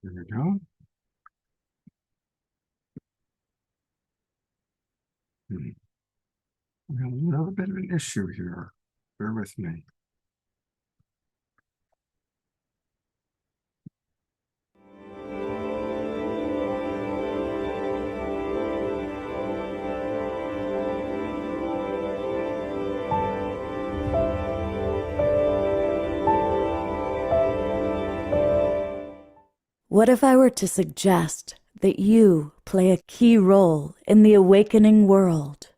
There we go. We have a little bit of an issue here. Bear with me. What if I were to suggest that you play a key role in the awakening world?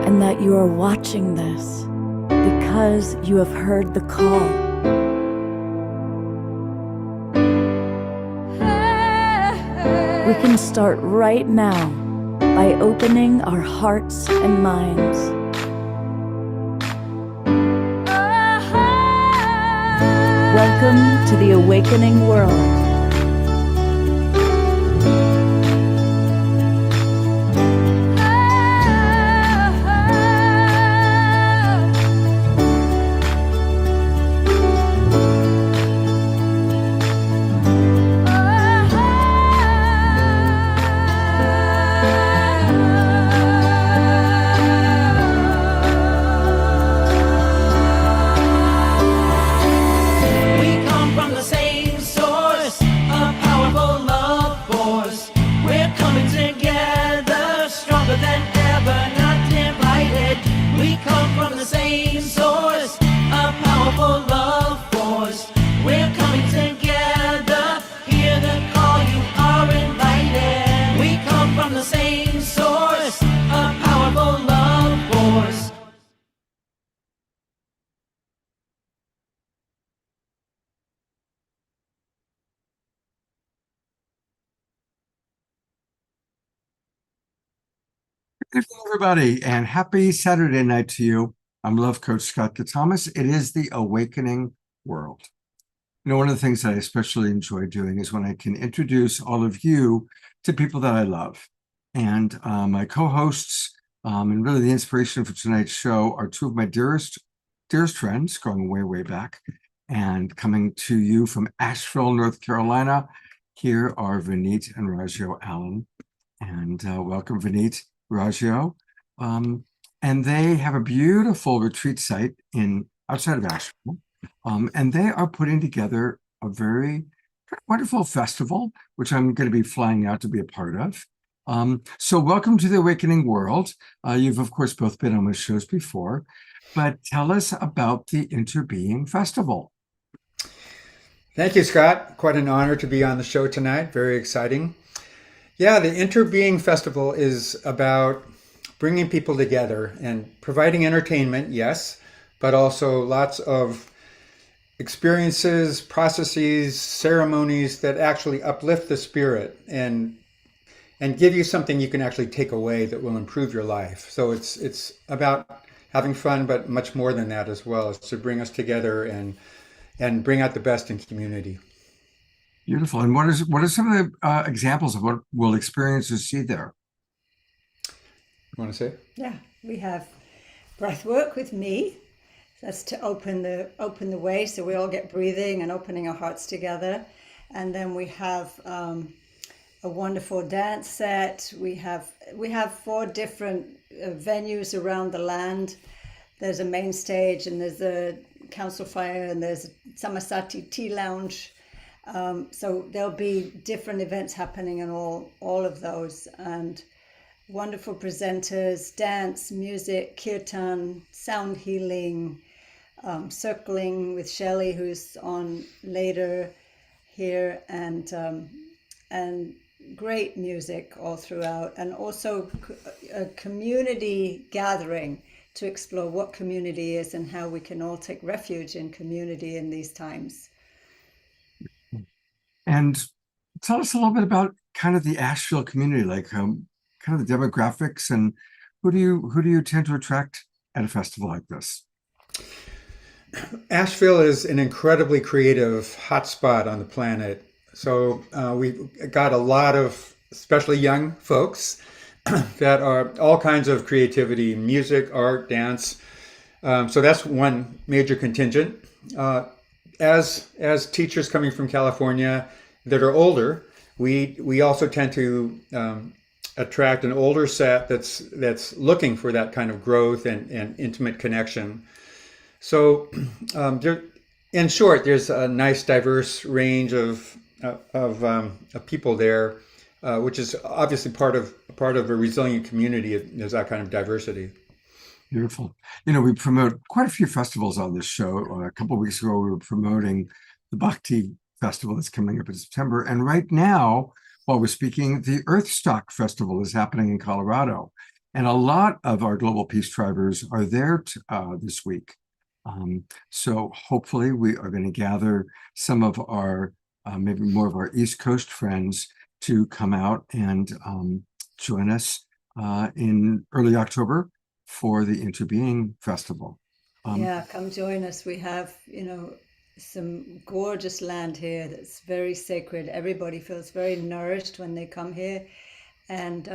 And that you are watching this because you have heard the call. We can start right now by opening our hearts and minds. Welcome to the awakening world. Good evening, everybody, and happy Saturday night to you. I'm Love Coach Scott Thomas. It is the awakening world. One of the things that I especially enjoy doing is when I can introduce all of you to people that I love. And my co-hosts, and really the inspiration for tonight's show are two of my dearest friends going way, way back. And coming to you from Asheville, North Carolina, here are Vineet and Rajyo Allen. And welcome, Vineet. Rajyo, and they have a beautiful retreat site outside of Asheville, and they are putting together a very wonderful festival, which I'm going to be flying out to be a part of. So welcome to the Awakening World. You've, of course, both been on my shows before, but tell us about the Interbeing Festival. Thank you, Scott. Quite an honor to be on the show tonight. Very exciting. Yeah, the Interbeing Festival is about bringing people together and providing entertainment, yes, but also lots of experiences, processes, ceremonies that actually uplift the spirit and give you something you can actually take away that will improve your life. So it's about having fun, but much more than that as well. It's to bring us together and bring out the best in community. Beautiful. And what are some of the examples of what we'll experiences see there? You want to say? Yeah, we have breath work with me. That's to open the way, so we all get breathing and opening our hearts together. And then we have a wonderful dance set. We have 4 different venues around the land. There's a main stage, and there's a council fire, and there's a Samasati tea lounge. So there'll be different events happening in all of those, and wonderful presenters, dance, music, kirtan, sound healing, circling with Shelley, who's on later here, and great music all throughout, and also a community gathering to explore what community is and how we can all take refuge in community in these times. And tell us a little bit about kind of the Asheville community, like kind of the demographics, and who do you tend to attract at a festival like this? Asheville is an incredibly creative hotspot on the planet. So we've got a lot of especially young folks that are all kinds of creativity, music, art, dance. So that's one major contingent. As teachers coming from California that are older, we also tend to attract an older set that's looking for that kind of growth and intimate connection. So, in short, there's a nice diverse range of people there, which is obviously part of a resilient community. Is that kind of diversity. Beautiful. We promote quite a few festivals on this show. A couple of weeks ago, we were promoting the Bhakti Festival that's coming up in September. And right now, while we're speaking, the Earthstock Festival is happening in Colorado. And a lot of our Global Peace Drivers are there this week. So hopefully we are going to gather some of our, maybe more of our East Coast friends to come out and join us in early October for the Interbeing Festival. Yeah, come join us. We have, some gorgeous land here that's very sacred. Everybody feels very nourished when they come here. And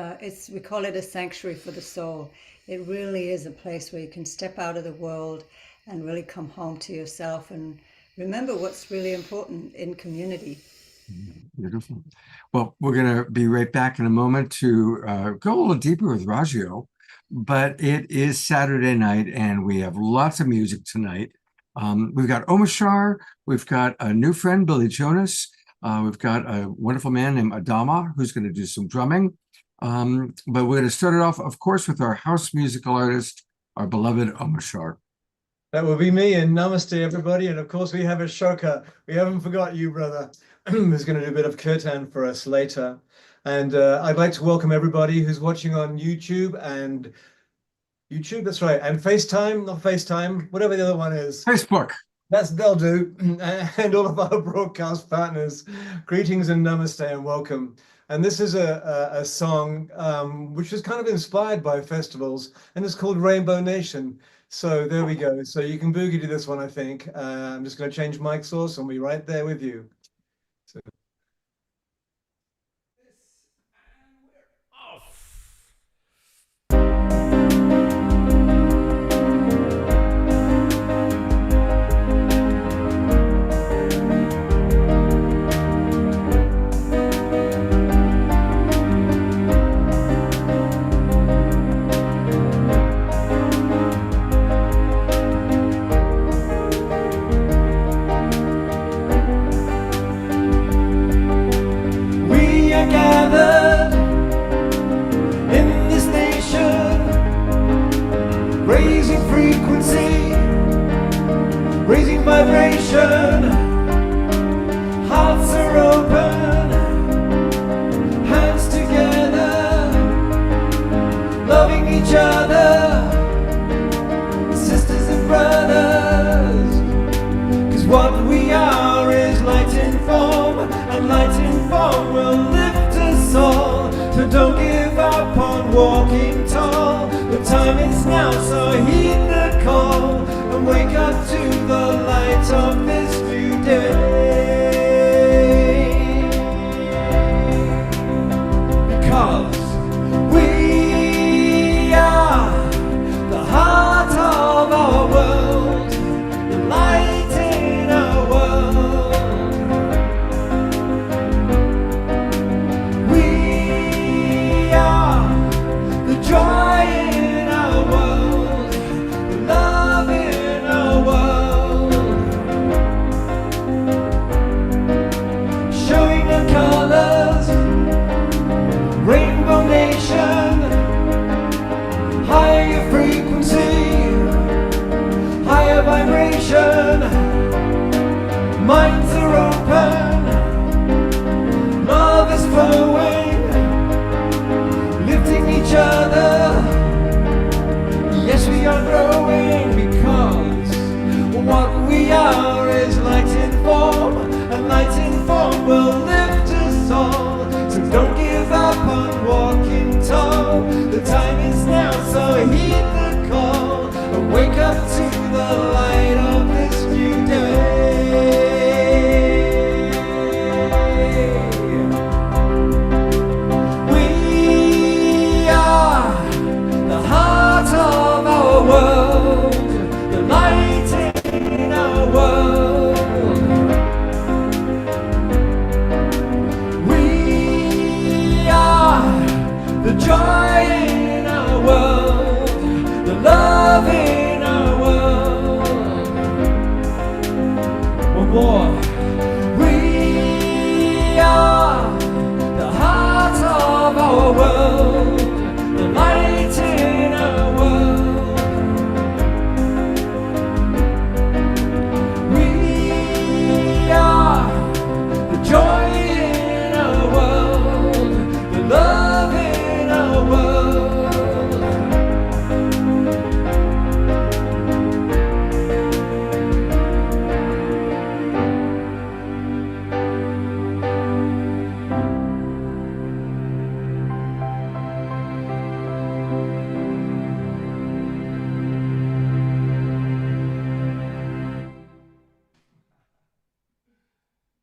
we call it a sanctuary for the soul. It really is a place where you can step out of the world and really come home to yourself and remember what's really important in community. Beautiful. Well, we're going to be right back in a moment to go a little deeper with Raggio, but it is Saturday night and we have lots of music tonight. We've got Omashar, we've got a new friend, Billy Jonas, we've got a wonderful man named Adama who's going to do some drumming. But we're going to start it off, of course, with our house musical artist, our beloved Omashar. That will be me, and namaste, everybody. And of course, we have Ashoka. We haven't forgot you, brother, who's going to do a bit of kirtan for us later. And I'd like to welcome everybody who's watching on YouTube, that's right, and FaceTime, not FaceTime, whatever the other one is. Facebook. They'll do. And all of our broadcast partners, greetings and namaste and welcome. And this is a song which was kind of inspired by festivals, and it's called Rainbow Nation. So there we go. So you can boogie to this one, I think. I'm just going to change mic source and be right there with you. So. Raising frequency, raising vibration, hearts are open, hands together, loving each other, sisters and brothers, 'cause what we are is light in form, and light in form will lift us all. So don't give up on walking tall. The time is now, so heed the call and wake up to the light of this new day. Because we are the heart of our world, the light in our world. We are the joy in our world, the love in our world.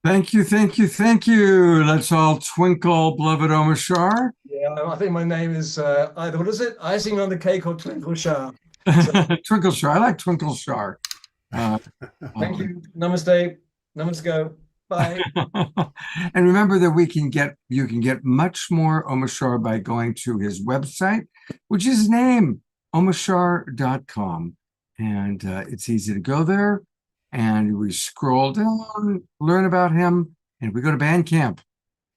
Thank you, thank you, thank you. Let's all twinkle, beloved Omashar. Yeah, I think my name is either, what is it? Icing on the cake or Twinkle Star. Twinkle Shar. I like Twinkle Shar. Thank you. Namaste. Namaste. Bye. And remember that you can get much more Omashar by going to his website, which is his name, omashar.com. And it's easy to go there. And we scroll down, learn about him, and we go to Bandcamp.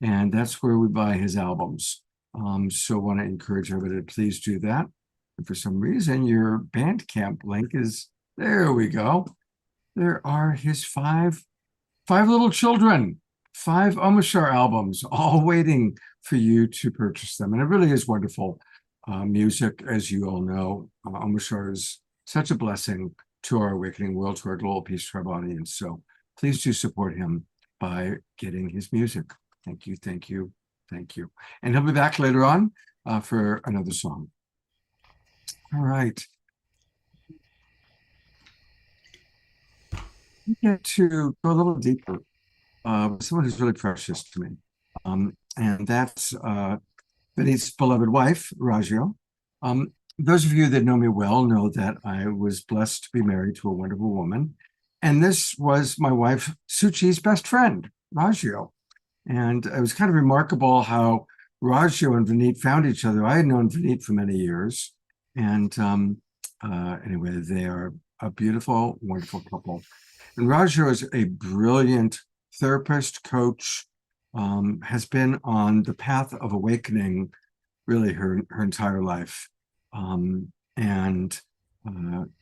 And that's where we buy his albums. So I want to encourage everybody to please do that. And for some reason, your Bandcamp link is, there we go. There are his five little children, 5 Omashar albums, all waiting for you to purchase them. And it really is wonderful music, as you all know. Omashar is such a blessing to our awakening world, to our global peace tribe audience. So please do support him by getting his music. Thank you, thank you, thank you. And he'll be back later on for another song. All right. We get to go a little deeper. Someone who's really precious to me. And that's Vinny's beloved wife, Rajio. Those of you that know me well know that I was blessed to be married to a wonderful woman. And this was my wife, Suchi's best friend, Rajio. And it was kind of remarkable how Rajio and Vineet found each other. I had known Vineet for many years. And anyway, they are a beautiful, wonderful couple. And Rajio is a brilliant therapist, coach, has been on the path of awakening really her entire life.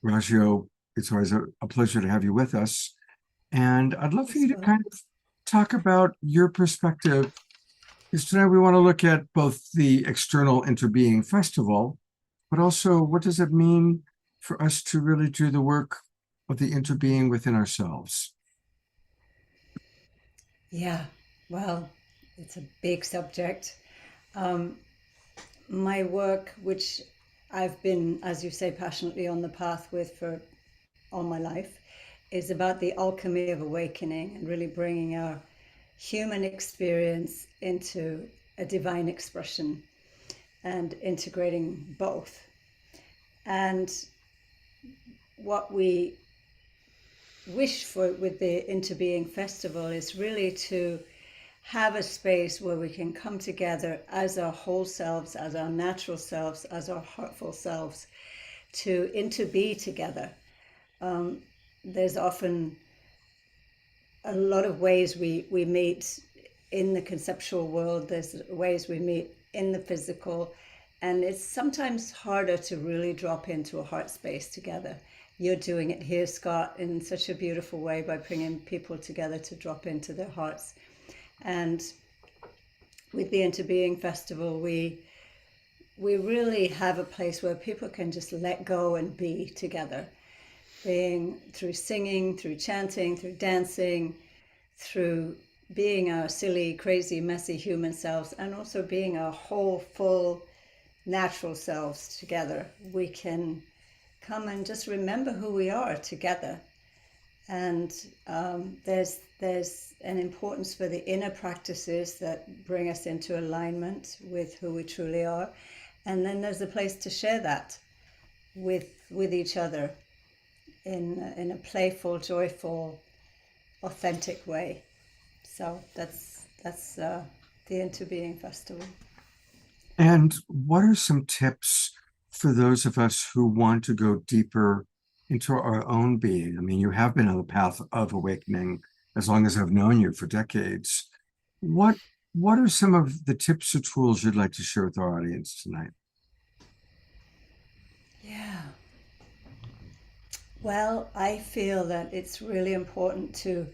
Rajio, it's always a pleasure to have you with us. And I'd love for you to kind of talk about your perspective, because tonight we want to look at both the external Interbeing Festival, but also what does it mean for us to really do the work of the interbeing within ourselves? Yeah, well, it's a big subject. My work, which I've been, as you say, passionately on the path with for all my life, is about the alchemy of awakening and really bringing our human experience into a divine expression and integrating both. And what we wish for with the Interbeing Festival is really to have a space where we can come together as our whole selves, as our natural selves, as our heartful selves, to interbe together. There's often a lot of ways we meet in the conceptual world. There's ways we meet in the physical, and it's sometimes harder to really drop into a heart space together. You're doing it here, Scott, in such a beautiful way by bringing people together to drop into their hearts. And with the Interbeing Festival, we really have a place where people can just let go and be together, being through singing, through chanting, through dancing, through being our silly, crazy, messy human selves, and also being our whole, full, natural selves together. We can come and just remember who we are together. And there's an importance for the inner practices that bring us into alignment with who we truly are. And then there's a place to share that with each other in a playful, joyful, authentic way. So that's the Interbeing Festival. And what are some tips for those of us who want to go deeper into our own being? I mean, you have been on the path of awakening as long as I've known you, for decades. What are some of the tips or tools you'd like to share with our audience tonight? Yeah. Well, I feel that it's really important to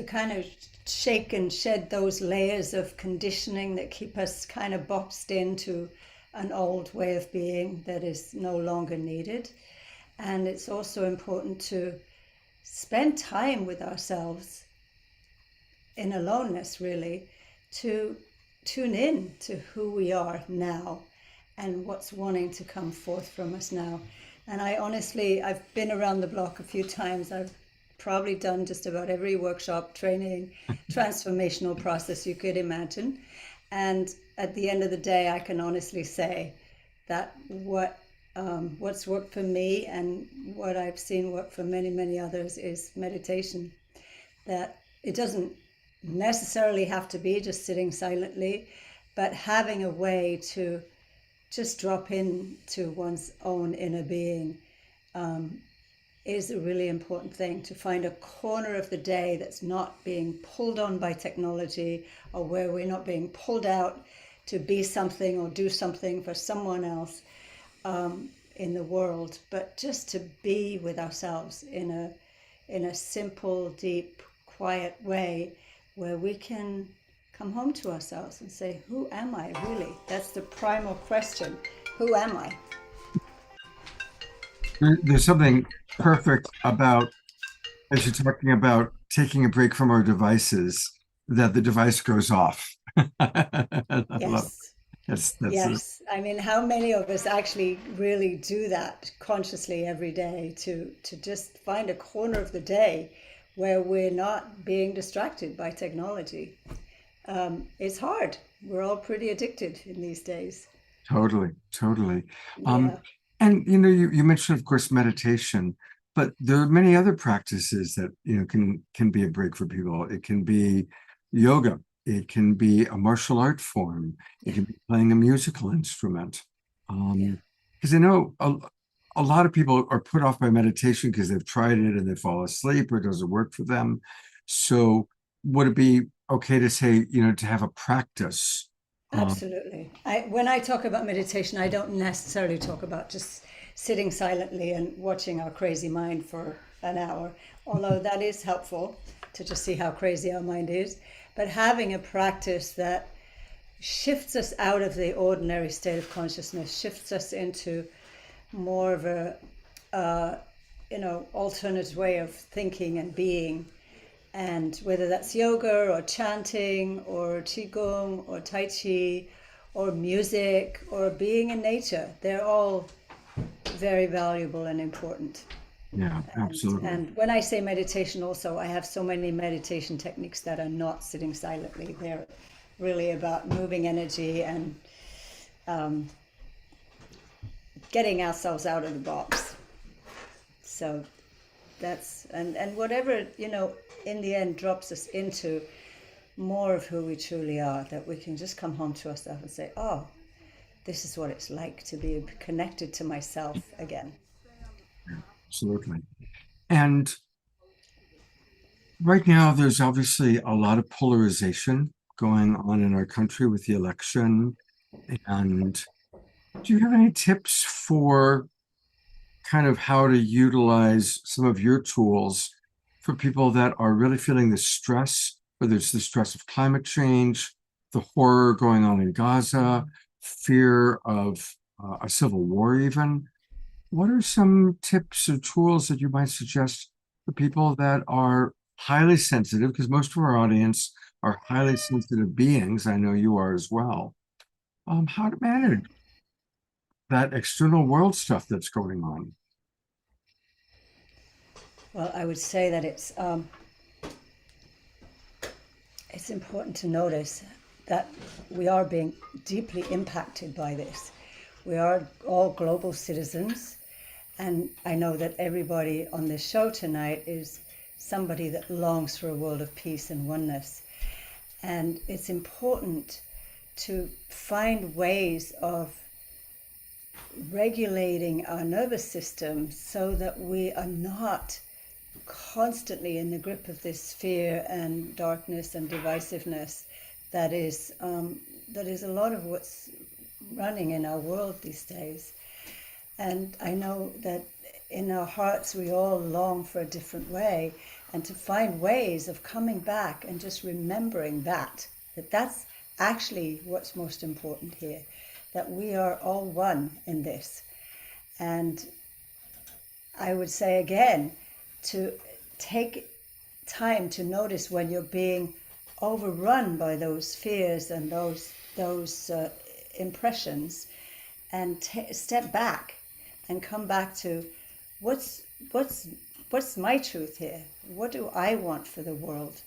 kind of shake and shed those layers of conditioning that keep us kind of boxed into an old way of being that is no longer needed. And it's also important to spend time with ourselves in aloneness, really, to tune in to who we are now and what's wanting to come forth from us now. And I honestly, I've been around the block a few times. I've probably done just about every workshop, training, transformational process you could imagine. And at the end of the day, I can honestly say that what's worked for me and what I've seen work for many, many others is meditation. That it doesn't necessarily have to be just sitting silently, but having a way to just drop into one's own inner being is a really important thing. To find a corner of the day that's not being pulled on by technology, or where we're not being pulled out to be something or do something for someone else in the world, but just to be with ourselves in a simple, deep, quiet way where we can come home to ourselves and say, who am I really? That's the primal question. Who am I? There's something perfect about, as you're talking about taking a break from our devices, that the device goes off. I love Yes. that's Yes. I mean, how many of us actually really do that consciously every day to just find a corner of the day where we're not being distracted by technology? It's hard. We're all pretty addicted in these days. totally, totally. Yeah, And you mentioned, of course, meditation, but there are many other practices that can be a break for people. It can be yoga. It can be a martial art form. It can be playing a musical instrument. yeah. Because I know a lot of people are put off by meditation because they've tried it and they fall asleep or it doesn't work for them. So would it be okay to say, to have a practice? Absolutely. When I talk about meditation, I don't necessarily talk about just sitting silently and watching our crazy mind for an hour, although that is helpful to just see how crazy our mind is. But having a practice that shifts us out of the ordinary state of consciousness, shifts us into more of a, alternate way of thinking and being. And whether that's yoga or chanting or qigong or tai chi or music or being in nature, they're all very valuable and important. Yeah, absolutely. And when I say meditation also, I have so many meditation techniques that are not sitting silently. They're really about moving energy and getting ourselves out of the box. So that's, and whatever, in the end drops us into more of who we truly are, that we can just come home to ourselves and say, oh, this is what it's like to be connected to myself again. Absolutely. And right now, there's obviously a lot of polarization going on in our country with the election. And do you have any tips for kind of how to utilize some of your tools for people that are really feeling the stress, whether it's the stress of climate change, the horror going on in Gaza, fear of a civil war, even? What are some tips or tools that you might suggest for people that are highly sensitive? Because most of our audience are highly sensitive beings. I know you are as well. How to manage that external world stuff that's going on? Well, I would say that it's important to notice that we are being deeply impacted by this. We are all global citizens, and I know that everybody on this show tonight is somebody that longs for a world of peace and oneness. And it's important to find ways of regulating our nervous system so that we are not constantly in the grip of this fear and darkness and divisiveness that is a lot of what's running in our world these days. And I know that in our hearts we all long for a different way, and to find ways of coming back and just remembering that's actually what's most important here, that we are all one in this. And I would say again, to take time to notice when you're being overrun by those fears and those impressions, and step back and come back to what's what's what's my truth here? What do I want for the world?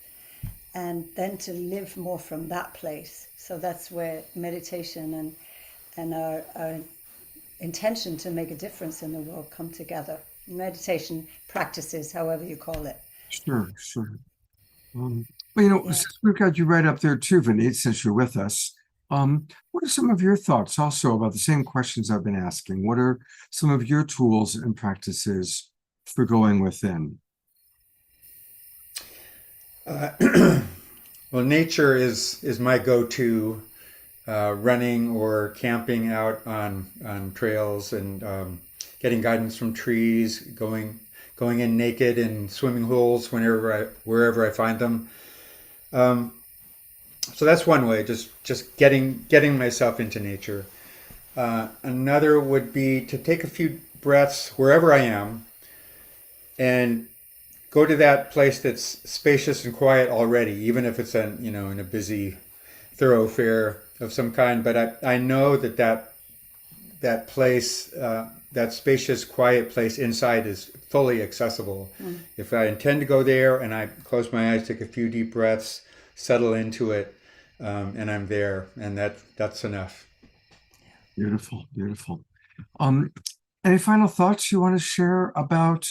And then to live more from that place. So that's where meditation and our intention to make a difference in the world come together. Meditation practices, however you call it. Sure, sure. Well, you know, Yeah. since we've got you right up there too, Vineet, since you're with us, what are some of your thoughts also about the same questions I've been asking? What are some of your tools and practices for going within? Well, nature is my go-to. Running or camping out on trails and getting guidance from trees, going in naked in swimming holes wherever I find them. So that's one way, just getting myself into nature. Another would be to take a few breaths wherever I am and go to that place that's spacious and quiet already, even if it's in a busy thoroughfare of some kind. But I know that place, that spacious, quiet place inside is fully accessible. If I intend to go there and I close my eyes, take a few deep breaths, settle into it, and I'm there, and that's enough. Beautiful, beautiful. Um, any final thoughts you want to share about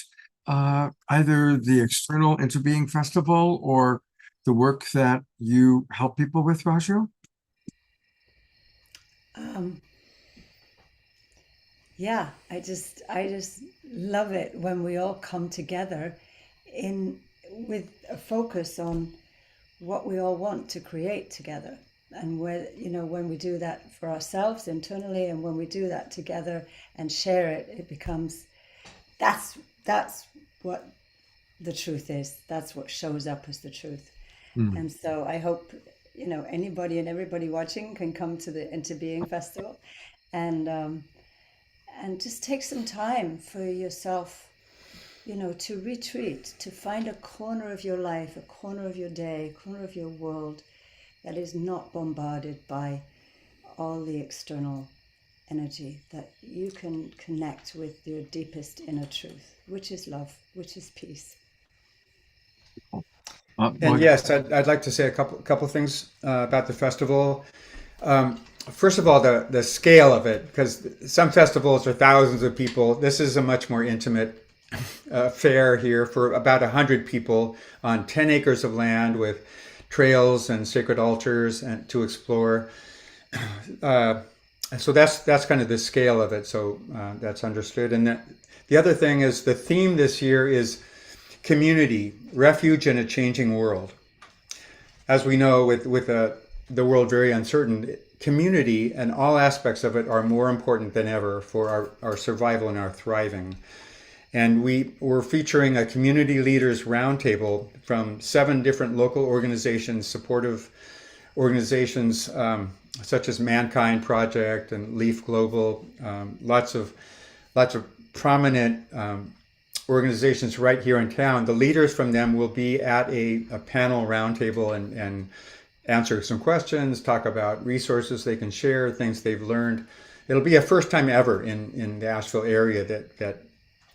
either the external Interbeing Festival or the work that you help people with, Raju? Um, yeah, I just love it when we all come together in with a focus on what we all want to create together. And when we do that for ourselves internally, and when we do that together and share it, it becomes that's what the truth is. That's what shows up as the truth. And so I hope anybody and everybody watching can come to the Interbeing Festival, and just take some time for yourself, to retreat, to find a corner of your life, a corner of your day, a corner of your world that is not bombarded by all the external energy, that you can connect with your deepest inner truth, which is love, which is peace. And yes, I'd like to say a couple things about the festival. First of all, the scale of it, because some festivals are thousands of people. This is a much more intimate fair here for about 100 people on 10 acres of land with trails and sacred altars and to explore. So that's kind of the scale of it. So that's understood. And the other thing is the theme this year is community, refuge in a changing world. As we know, with the world very uncertain, community and all aspects of it are more important than ever for our survival and our thriving. And we're featuring a community leaders roundtable from 7 different local organizations, supportive organizations such as Mankind Project and Leaf Global, lots of prominent organizations right here in town. The leaders from them will be at a panel roundtable and answer some questions, talk about resources they can share, things they've learned. It'll be a first time ever in the Asheville area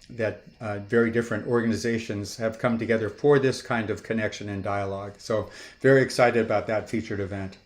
that very different organizations have come together for this kind of connection and dialogue. So very excited about that featured event.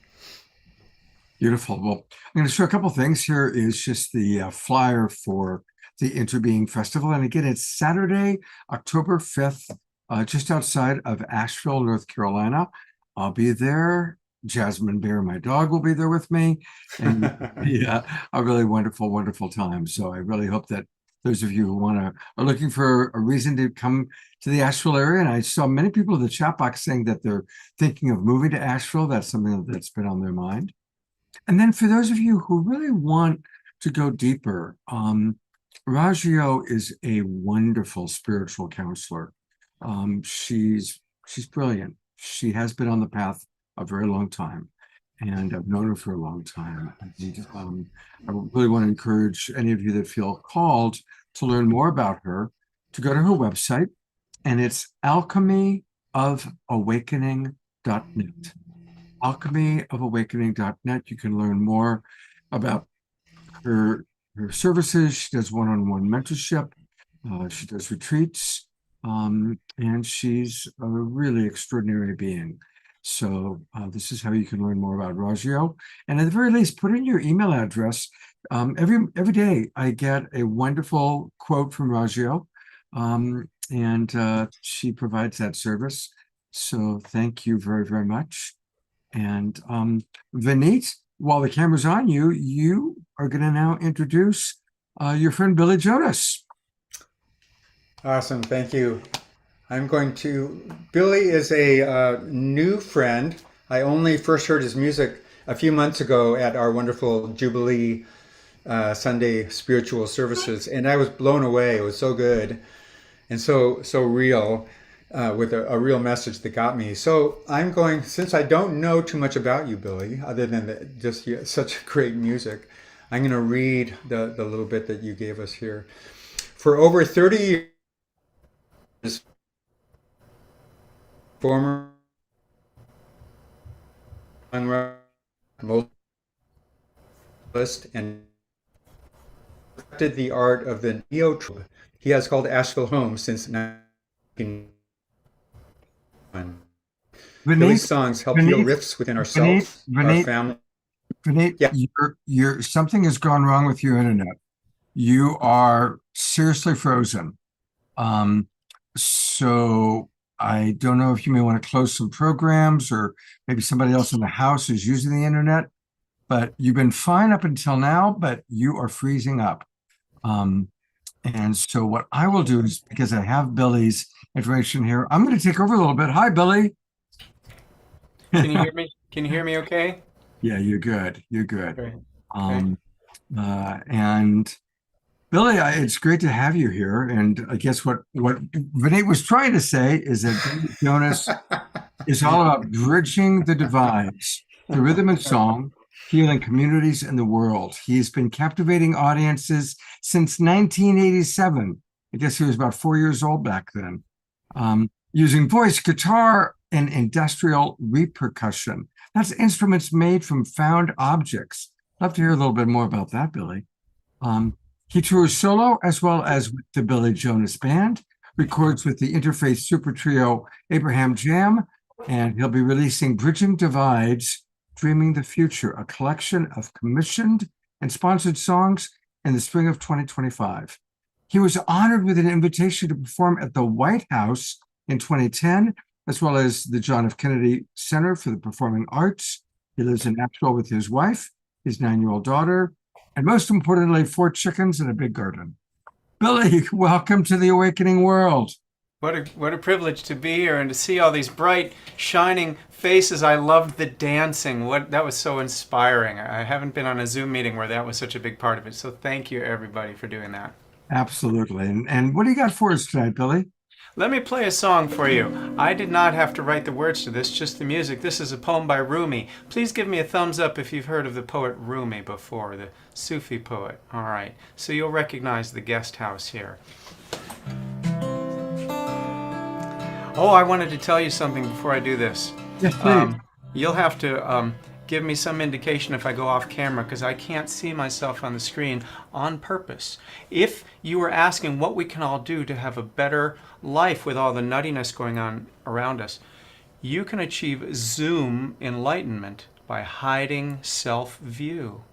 Beautiful. Well, I'm going to show a couple things. Here is just the flyer for the Interbeing Festival. And again, it's Saturday, October 5th, just outside of Asheville, North Carolina. I'll be there. Jasmine Bear, my dog, will be there with me. And yeah, a really wonderful, wonderful time. So I really hope that those of you who are looking for a reason to come to the Asheville area, and I saw many people in the chat box saying that they're thinking of moving to Asheville. That's something that's been on their mind. And then for those of you who really want to go deeper, Ragio is a wonderful spiritual counselor. She's brilliant. She has been on the path a very long time, and I've known her for a long time. And, I really want to encourage any of you that feel called to learn more about her to go to her website, and it's alchemyofawakening.net. Alchemyofawakening.net. You can learn more about her her services. She does one-on-one mentorship. She does retreats, and she's a really extraordinary being. So this is how you can learn more about Ragio. And at the very least, put in your email address. Every day I get a wonderful quote from Ragio, and she provides that service. So thank you very, very much. And Vineet, while the camera's on you, you are going to now introduce your friend Billy Jonas. Awesome. Thank you. Billy is a new friend. I only first heard his music a few months ago at our wonderful Jubilee Sunday spiritual services, and I was blown away. It was so good and so real, with a real message that got me. So since I don't know too much about you, Billy, other than just such great music, I'm going to read the little bit that you gave us here. For over 30 years, former and perfected the art of the neo. He has called Asheville home since 1991. Billy's songs help heal rifts within ourselves, our family. Vineet, Yeah. something has gone wrong with your internet. You are seriously frozen. So I don't know if you may want to close some programs, or maybe somebody else in the house is using the internet, but you've been fine up until now, but you are freezing up. And so what I will do is, because I have Billy's information here, I'm going to take over a little bit. Hi, Billy. Can you hear me? Can you hear me okay? Yeah, you're good. You're good. Great. And Billy, it's great to have you here. And I guess what Vineet was trying to say is that Billy Jonas is all about bridging the divides through rhythm and song, healing communities in the world. He's been captivating audiences since 1987. I guess he was about 4 years old back then, using voice, guitar, and industrial repercussion. That's instruments made from found objects. Love to hear a little bit more about that, Billy. He tours solo as well as with the Billy Jonas Band, records with the interfaith super trio Abraham Jam, and he'll be releasing Bridging Divides, Dreaming the Future, a collection of commissioned and sponsored songs in the spring of 2025. He was honored with an invitation to perform at the White House in 2010, as well as the John F. Kennedy Center for the Performing Arts. He lives in Nashville with his wife, his 9-year-old daughter, and most importantly, 4 chickens and a big garden. Billy, welcome to the Awakening World. What a privilege to be here and to see all these bright, shining faces. I loved the dancing. That was so inspiring. I haven't been on a Zoom meeting where that was such a big part of it. So thank you, everybody, for doing that. Absolutely. And what do you got for us tonight, Billy? Let me play a song for you. I did not have to write the words to this, just the music. This is a poem by Rumi. Please give me a thumbs up if you've heard of the poet Rumi before, the Sufi poet. All right, so you'll recognize the guest house here. Oh, I wanted to tell you something before I do this. Yes, please. You'll have to give me some indication if I go off camera, because I can't see myself on the screen on purpose. If you were asking what we can all do to have a better life with all the nuttiness going on around us, you can achieve Zoom enlightenment by hiding self-view.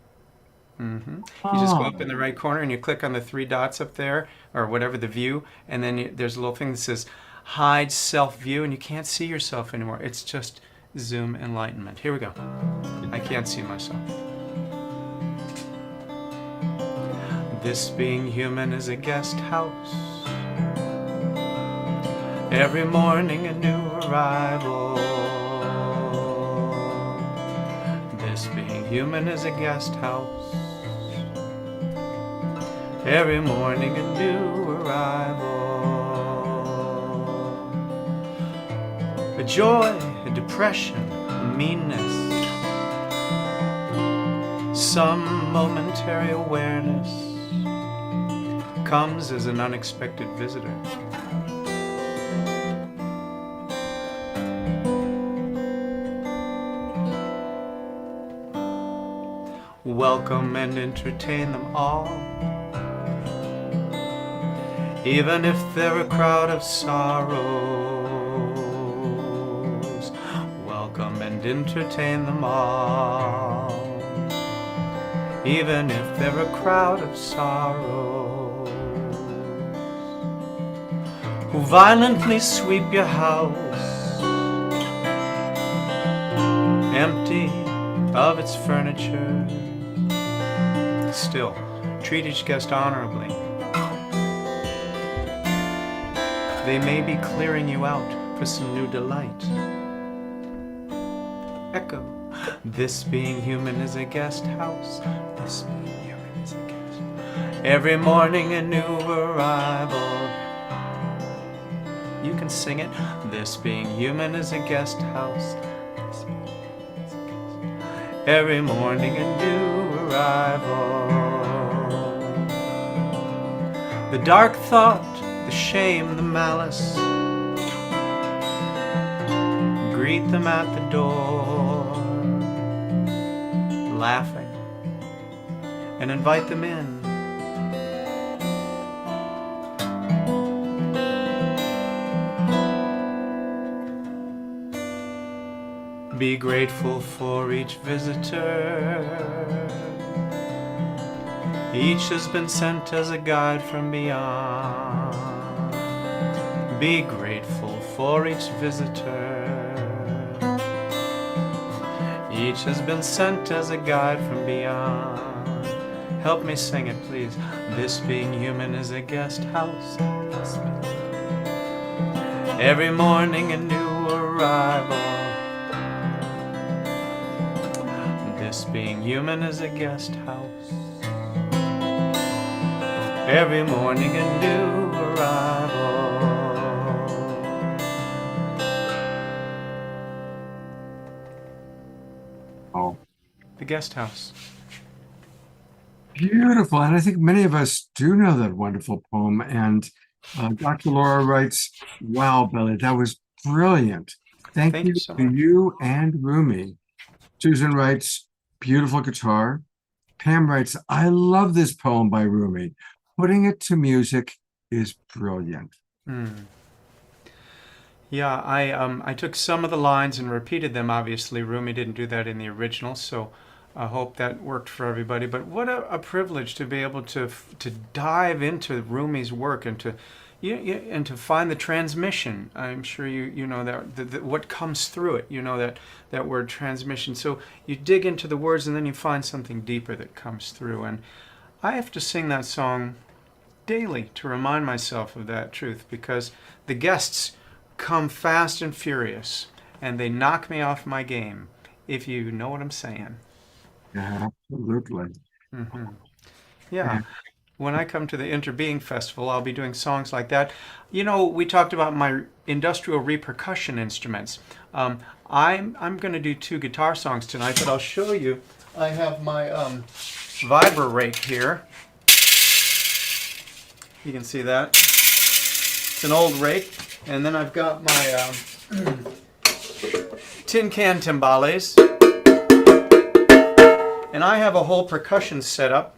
You just go up in the right corner and you click on the 3 dots up there, or whatever the view, and then there's a little thing that says hide self-view, and you can't see yourself anymore. It's just Zoom enlightenment. Here we go. I can't see myself. This being human is a guest house. Every morning a new arrival. This being human is a guest house. Every morning a new arrival. A joy, a depression, a meanness, some momentary awareness comes as an unexpected visitor. welcome and entertain them all. Even if they're a crowd of sorrows, welcome and entertain them all. Even if they're a crowd of sorrows, who violently sweep your house, empty of its furniture, still treat each guest honorably. They may be clearing you out for some new delight. Echo, this being human is a guest house. This being human is a guest. Every morning a new arrival. You can sing it. This being human is a guest house. This being human is a guest. Every morning a new arrival. The dark thought, the shame, the malice, greet them at the door, laughing, and invite them in. Be grateful for each visitor. Each has been sent as a guide from beyond. Be grateful for each visitor. Each has been sent as a guide from beyond. Help me sing it, please. This being human is a guest house. Every morning a new arrival. This being human is a guest house. Every morning a new arrival. Oh, The guest house. beautiful. And I think many of us do know that wonderful poem. And Dr. Laura writes, wow, Billy, that was brilliant. Thank Thank you you so to much. you and Rumi. Susan writes, beautiful guitar. Pam writes, I love this poem by Rumi. Putting it to music is brilliant. Yeah, I took some of the lines and repeated them. Obviously, Rumi didn't do that in the original, so I hope that worked for everybody. But what a privilege to be able to dive into Rumi's work and to and to find the transmission. I'm sure you know that what comes through it. You know that word transmission. So you dig into the words and then you find something deeper that comes through. And I have to sing that song daily to remind myself of that truth, because the guests come fast and furious and they knock me off my game, if you know what I'm saying. Yeah, absolutely. Yeah. When I come to the Interbeing Festival, I'll be doing songs like that. You know, we talked about my industrial repercussion instruments. I'm going to do 2 guitar songs tonight, but I'll show you. I have my vibra rake here. You can see that. It's an old rake. And then I've got my tin can timbales. And I have a whole percussion setup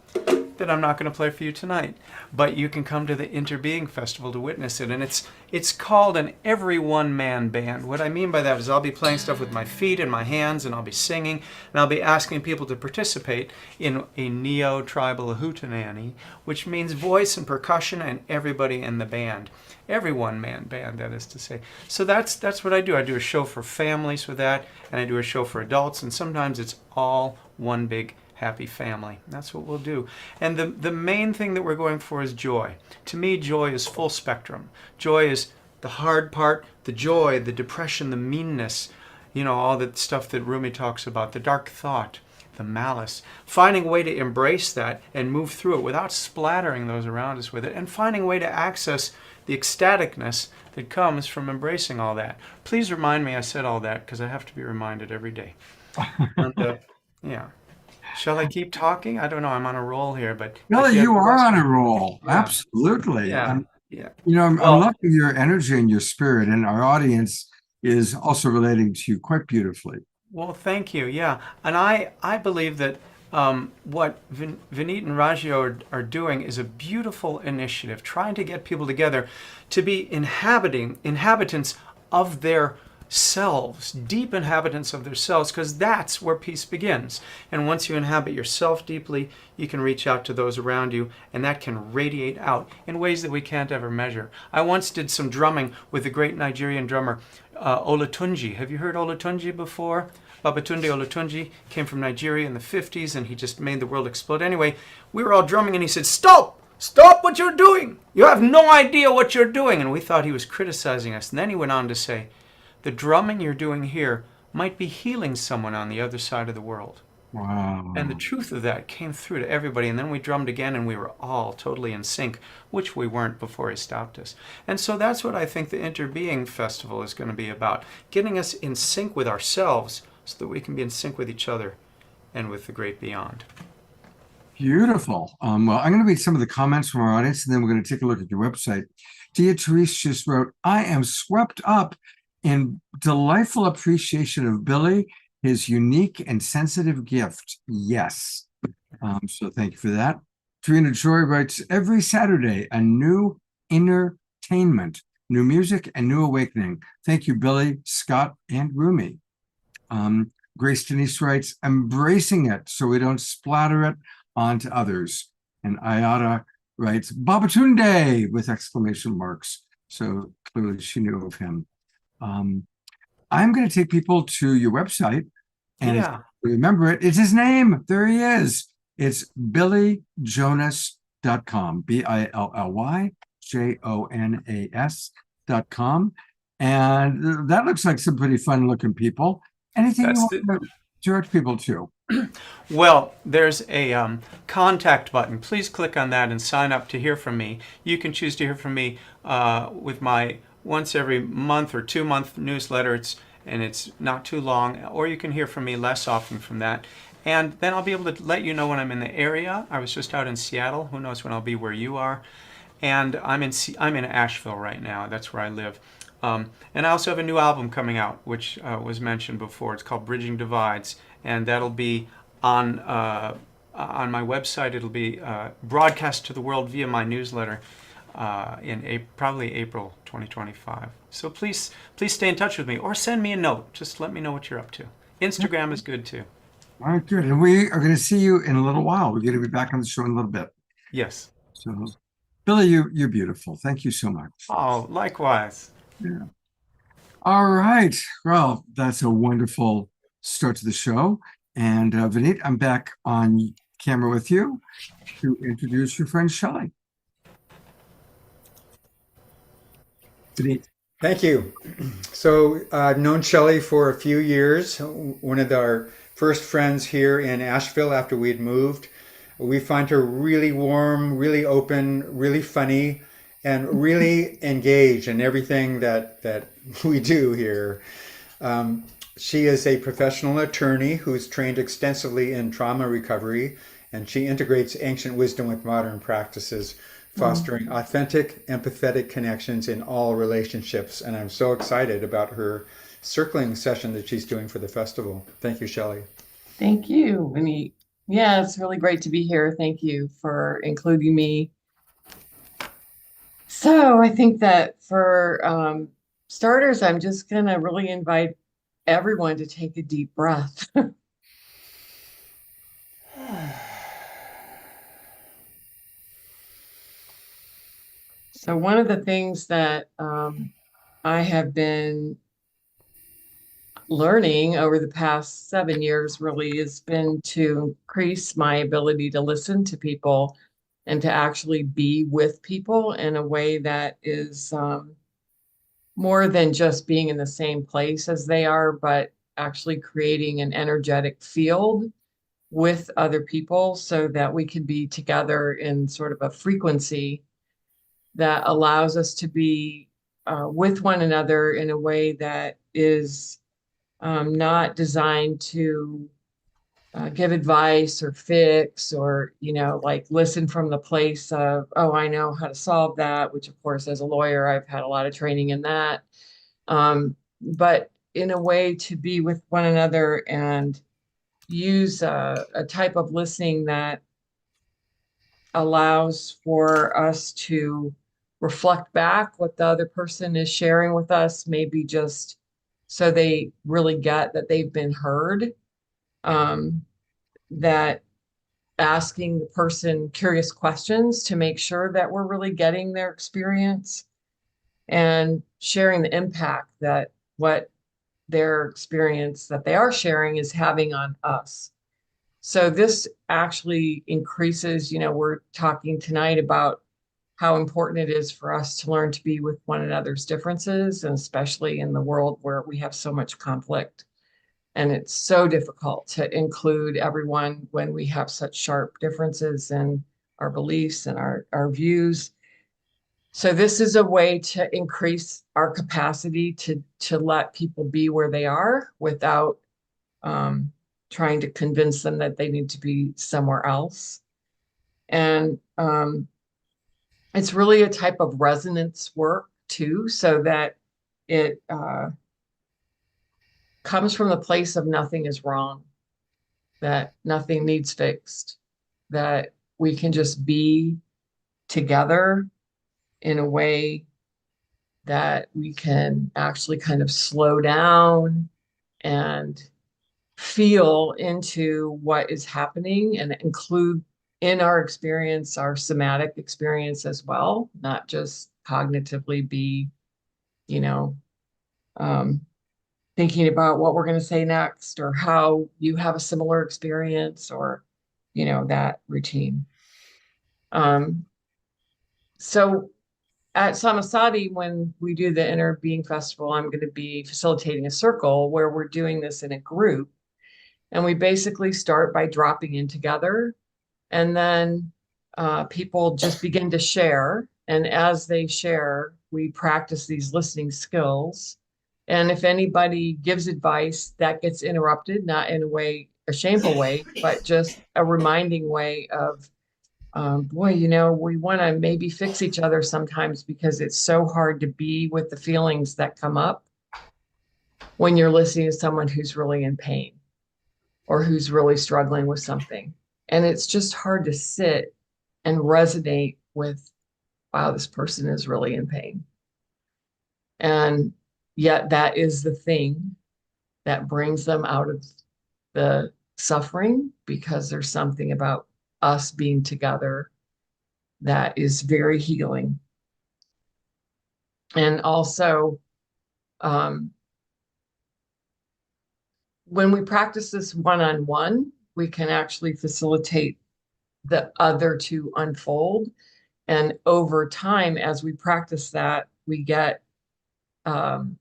that I'm not going to play for you tonight, but you can come to the Interbeing Festival to witness it. And it's called an every one man band. What I mean by that is I'll be playing stuff with my feet and my hands, and I'll be singing, and I'll be asking people to participate in a neo-tribal hootenanny, which means voice and percussion and everybody in the band. Every one man band, that is to say. So that's what I do. I do a show for families with that, and I do a show for adults, and sometimes it's all one big happy family. That's what we'll do. And the main thing that we're going for is joy. To me, joy is full spectrum. Joy is the hard part, the joy, the depression, the meanness, you know, all that stuff that Rumi talks about, the dark thought, the malice. Finding a way to embrace that and move through it without splattering those around us with it, and finding a way to access the ecstaticness that comes from embracing all that. Please remind me I said all that, because I have to be reminded every day. And, yeah. Shall I keep talking? I don't know. I'm on a roll here, but No, you have you are on a questions. roll. Yeah. Absolutely. Yeah. Yeah. I'm Well, loving your energy and your spirit, and our audience is also relating to you quite beautifully. Well, thank you. Yeah. And I believe that what Vineet and Ragio are doing is a beautiful initiative, trying to get people together to be inhabitants of their selves, deep inhabitants of their selves, because that's where peace begins. And once you inhabit yourself deeply, you can reach out to those around you, and that can radiate out in ways that we can't ever measure. I once did some drumming with the great Nigerian drummer Olatunji. Have you heard Olatunji before? Babatunde Olatunji came from Nigeria in the 50s, and he just made the world explode. Anyway, we were all drumming, and he said, "Stop! Stop what you're doing! You have no idea what you're doing!" And we thought he was criticizing us. And then he went on to say, "The drumming you're doing here might be healing someone on the other side of the world." Wow. And the truth of that came through to everybody. And then we drummed again, and we were all totally in sync, which we weren't before he stopped us. And so that's what I think the Interbeing Festival is going to be about, getting us in sync with ourselves so that we can be in sync with each other and with the great beyond. Beautiful. Well, I'm going to read some of the comments from our audience, and then we're going to take a look at your website. Dia Therese just wrote, "I am swept up in delightful appreciation of Billy, his unique and sensitive gift." Yes. So thank you for that. Trina Joy writes, "Every Saturday, a new entertainment, new music, and new awakening. Thank you, Billy, Scott, and Rumi." Grace Denise writes, "Embracing it so we don't splatter it onto others." And Ayada writes, "Babatunde!" with exclamation marks. So clearly she knew of him. I'm going to take people to your website, and Yeah. remember it. It's his name. There he is. It's billyjonas.com, BILLYJONAS.com. And that looks like some pretty fun looking people. Anything That's you want to direct people to? Well, there's a contact button. Please click on that and sign up to hear from me. You can choose to hear from me with my once every month or 2-month newsletter. It's not too long, or you can hear from me less often from that. And then I'll be able to let you know when I'm in the area. I was just out in Seattle. Who knows when I'll be where you are? And I'm in Asheville right now. That's where I live. And I also have a new album coming out, which was mentioned before. It's called Bridging Divides, and that'll be on my website. It'll be broadcast to the world via my newsletter in probably April 2025. So please stay in touch with me, or send me a note. Just let me know what you're up to. Instagram is good too. All right, good. And we are going to see you in a little while. We're going to be back on the show in a little bit. Yes. So, Billy, you're beautiful. Thank you so much. Oh, likewise. Yeah. All right. Well, that's a wonderful start to the show. And Vineet, I'm back on camera with you to introduce your friend Shelley. Vineet. Thank you. So I've known Shelley for a few years, one of our first friends here in Asheville after we had moved. We find her really warm, really open, really funny, and really engaged in everything that we do here. She is a professional attorney who's trained extensively in trauma recovery, and she integrates ancient wisdom with modern practices, fostering authentic, empathetic connections in all relationships. And I'm so excited about her circling session that she's doing for the festival. Thank you, Shelley. Thank you, Vinny. Yeah, it's really great to be here. Thank you for including me. So I think that for starters, I'm just going to really invite everyone to take a deep breath. So one of the things that I have been learning over the past 7 years really has been to increase my ability to listen to people and to actually be with people in a way that is more than just being in the same place as they are, but actually creating an energetic field with other people so that we can be together in sort of a frequency that allows us to be with one another in a way that is not designed to give advice or fix or, like listen from the place of, oh, I know how to solve that, which of course, as a lawyer, I've had a lot of training in that. But in a way to be with one another and use a type of listening that allows for us to reflect back what the other person is sharing with us, maybe just so they really get that they've been heard. That asking the person curious questions to make sure that we're really getting their experience, and sharing the impact that what their experience that they are sharing is having on us. So this actually increases, we're talking tonight about how important it is for us to learn to be with one another's differences, and especially in the world where we have so much conflict. And it's so difficult to include everyone when we have such sharp differences in our beliefs and our views. So this is a way to increase our capacity to let people be where they are without trying to convince them that they need to be somewhere else. And it's really a type of resonance work too, so that it comes from the place of nothing is wrong, that nothing needs fixed, that we can just be together in a way that we can actually kind of slow down and feel into what is happening, and include in our experience our somatic experience as well, not just cognitively be, you know, thinking about what we're going to say next, or how you have a similar experience, or, that routine. So at Samasadi, when we do the Interbeing Festival, I'm going to be facilitating a circle where we're doing this in a group. And we basically start by dropping in together, and then people just begin to share. And as they share, we practice these listening skills. And if anybody gives advice, that gets interrupted, not in a shameful way, but just a reminding way of, boy, we want to maybe fix each other sometimes, because it's so hard to be with the feelings that come up when you're listening to someone who's really in pain or who's really struggling with something. And it's just hard to sit and resonate with, wow, this person is really in pain. And yet that is the thing that brings them out of the suffering, because there's something about us being together that is very healing. And also, when we practice this one-on-one, we can actually facilitate the other to unfold. And over time, as we practice that, we get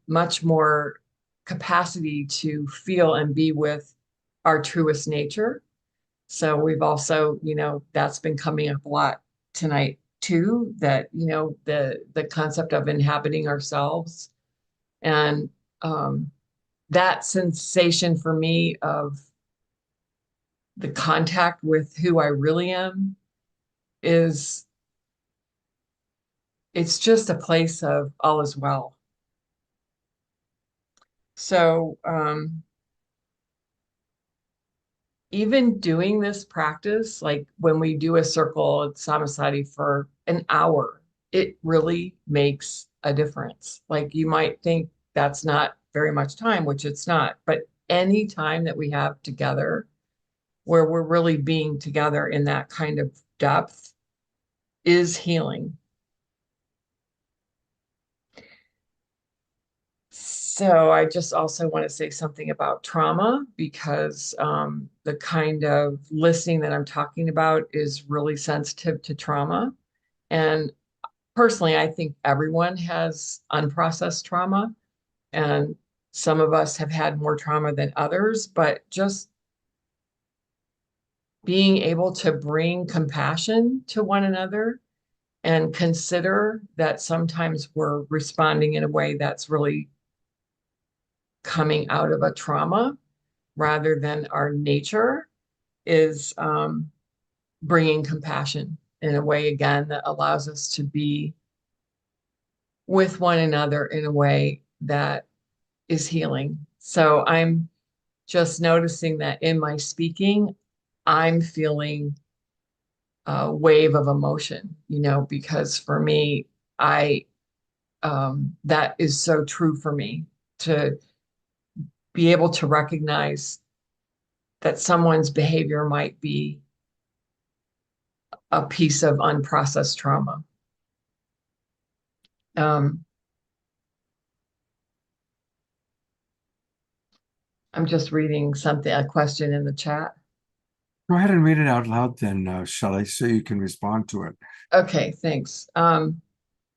much more capacity to feel and be with our truest nature. So we've also, that's been coming up a lot tonight too, that, the concept of inhabiting ourselves. And that sensation for me of the contact with who I really am it's just a place of all is well. So even doing this practice, like when we do a circle at Samasadi for an hour, it really makes a difference. Like, you might think that's not very much time, which it's not, but any time that we have together where we're really being together in that kind of depth is healing. So I just also want to say something about trauma, because the kind of listening that I'm talking about is really sensitive to trauma. And personally, I think everyone has unprocessed trauma, and some of us have had more trauma than others, but just being able to bring compassion to one another and consider that sometimes we're responding in a way that's really coming out of a trauma rather than our nature is bringing compassion in a way, again, that allows us to be with one another in a way that is healing. So I'm just noticing that in my speaking, I'm feeling a wave of emotion, because for me, I that is so true for me to be able to recognize that someone's behavior might be a piece of unprocessed trauma. Um, I'm just reading a question in the chat. Go ahead and read it out loud then, Shelley, so you can respond to it. Okay, thanks.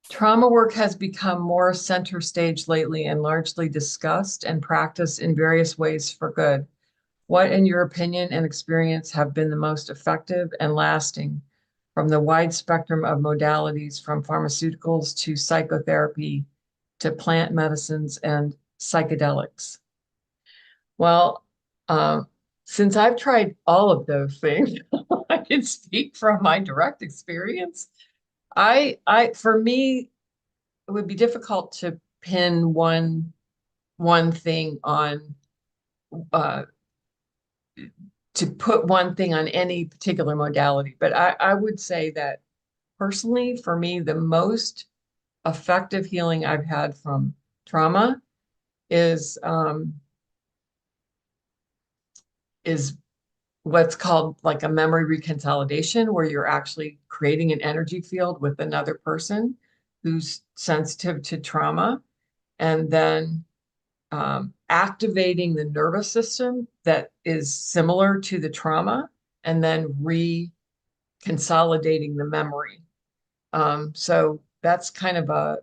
Trauma work has become more center stage lately and largely discussed and practiced in various ways for good. What, in your opinion and experience, have been the most effective and lasting from the wide spectrum of modalities, from pharmaceuticals to psychotherapy to plant medicines and psychedelics? Well, since I've tried all of those things, I can speak from my direct experience. For me, it would be difficult to pin one thing on, uh, to put one thing on any particular modality. But I would say that personally, for me, the most effective healing I've had from trauma is what's called like a memory reconsolidation, where you're actually creating an energy field with another person who's sensitive to trauma, and then activating the nervous system that is similar to the trauma, and then reconsolidating the memory. So that's kind of a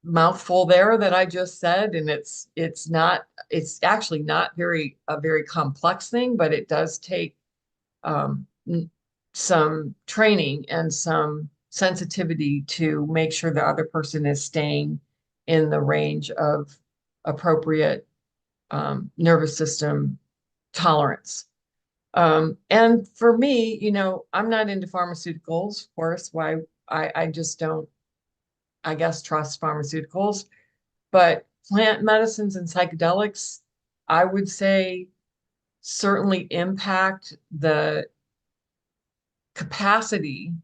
mouthful there that I just said, and it's actually not a very complex thing, but it does take um, some training and some sensitivity to make sure the other person is staying in the range of appropriate nervous system tolerance. And for me, I'm not into pharmaceuticals, of course. Why I just don't, I guess, trust pharmaceuticals. But plant medicines and psychedelics, I would say, certainly impact the capacity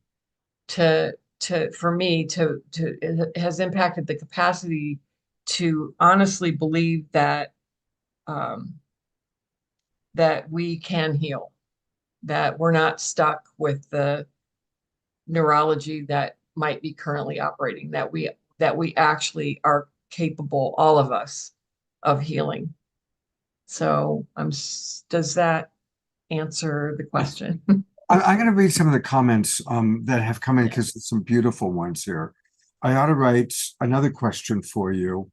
for me it has impacted the capacity to honestly believe um, that we can heal, that we're not stuck with the neurology that might be currently operating, that we actually are capable, all of us, of healing. So does that answer the question? I'm going to read some of the comments that have come in because there's some beautiful ones here. Ayada writes another question for you.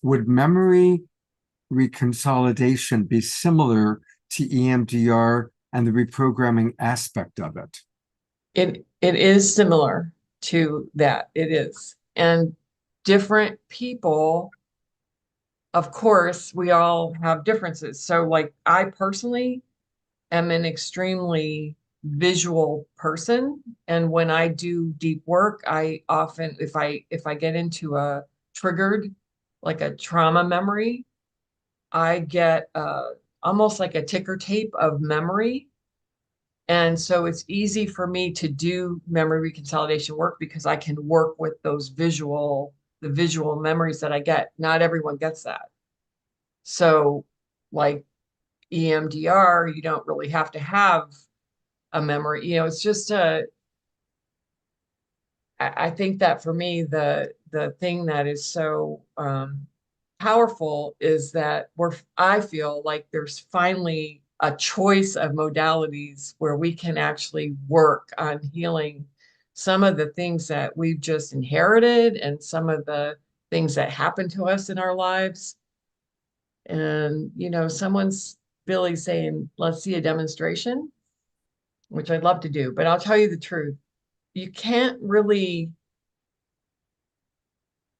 Would memory reconsolidation be similar to EMDR and the reprogramming aspect of it? It is similar to that. It is. And different people, of course, we all have differences. So like I personally am an extremely visual person. And when I do deep work, I often, if I get into a triggered, like a trauma memory, I get almost like a ticker tape of memory. And so it's easy for me to do memory reconsolidation work because I can work with the visual memories that I get. Not everyone gets that. So like EMDR, you don't really have to have a memory. It's just I think that for me, the thing that is so powerful is that I feel like there's finally a choice of modalities where we can actually work on healing some of the things that we've just inherited and some of the things that happen to us in our lives. And, someone's Billy saying, let's see a demonstration, which I'd love to do, but I'll tell you the truth. You can't really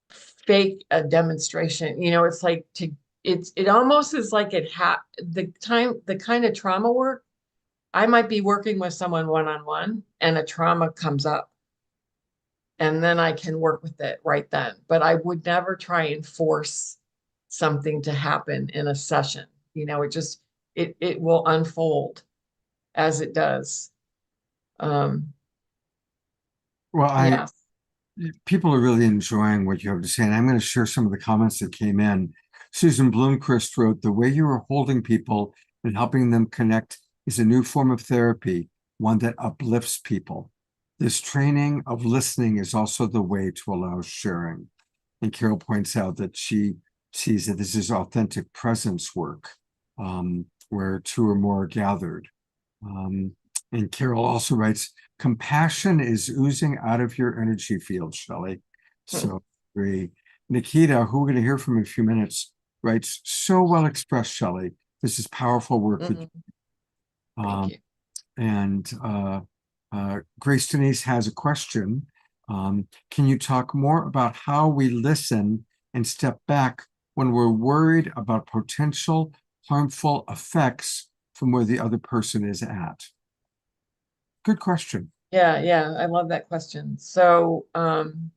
fake a demonstration. It's like it almost is like the kind of trauma work. I might be working with someone one-on-one and a trauma comes up and then I can work with it right then. But I would never try and force something to happen in a session. It will unfold as it does. Well, Yes. people are really enjoying what you have to say, and I'm going to share some of the comments that came in. Susan Bloomquist wrote, "The way you are holding people and helping them connect is a new form of therapy, one that uplifts people. This training of listening is also the way to allow sharing." And Carol points out that she sees that this is authentic presence work, where two or more are gathered. And Carol also writes, "Compassion is oozing out of your energy field, Shelley." So agree. Nikita, who we're going to hear from in a few minutes, writes, "So well expressed, Shelley. This is powerful work." Mhm. Thank you. And Grace Denise has a question. Can you talk more about how we listen and step back when we're worried about potential harmful effects from where the other person is at? Good question. Yeah, I love that question. So, I'm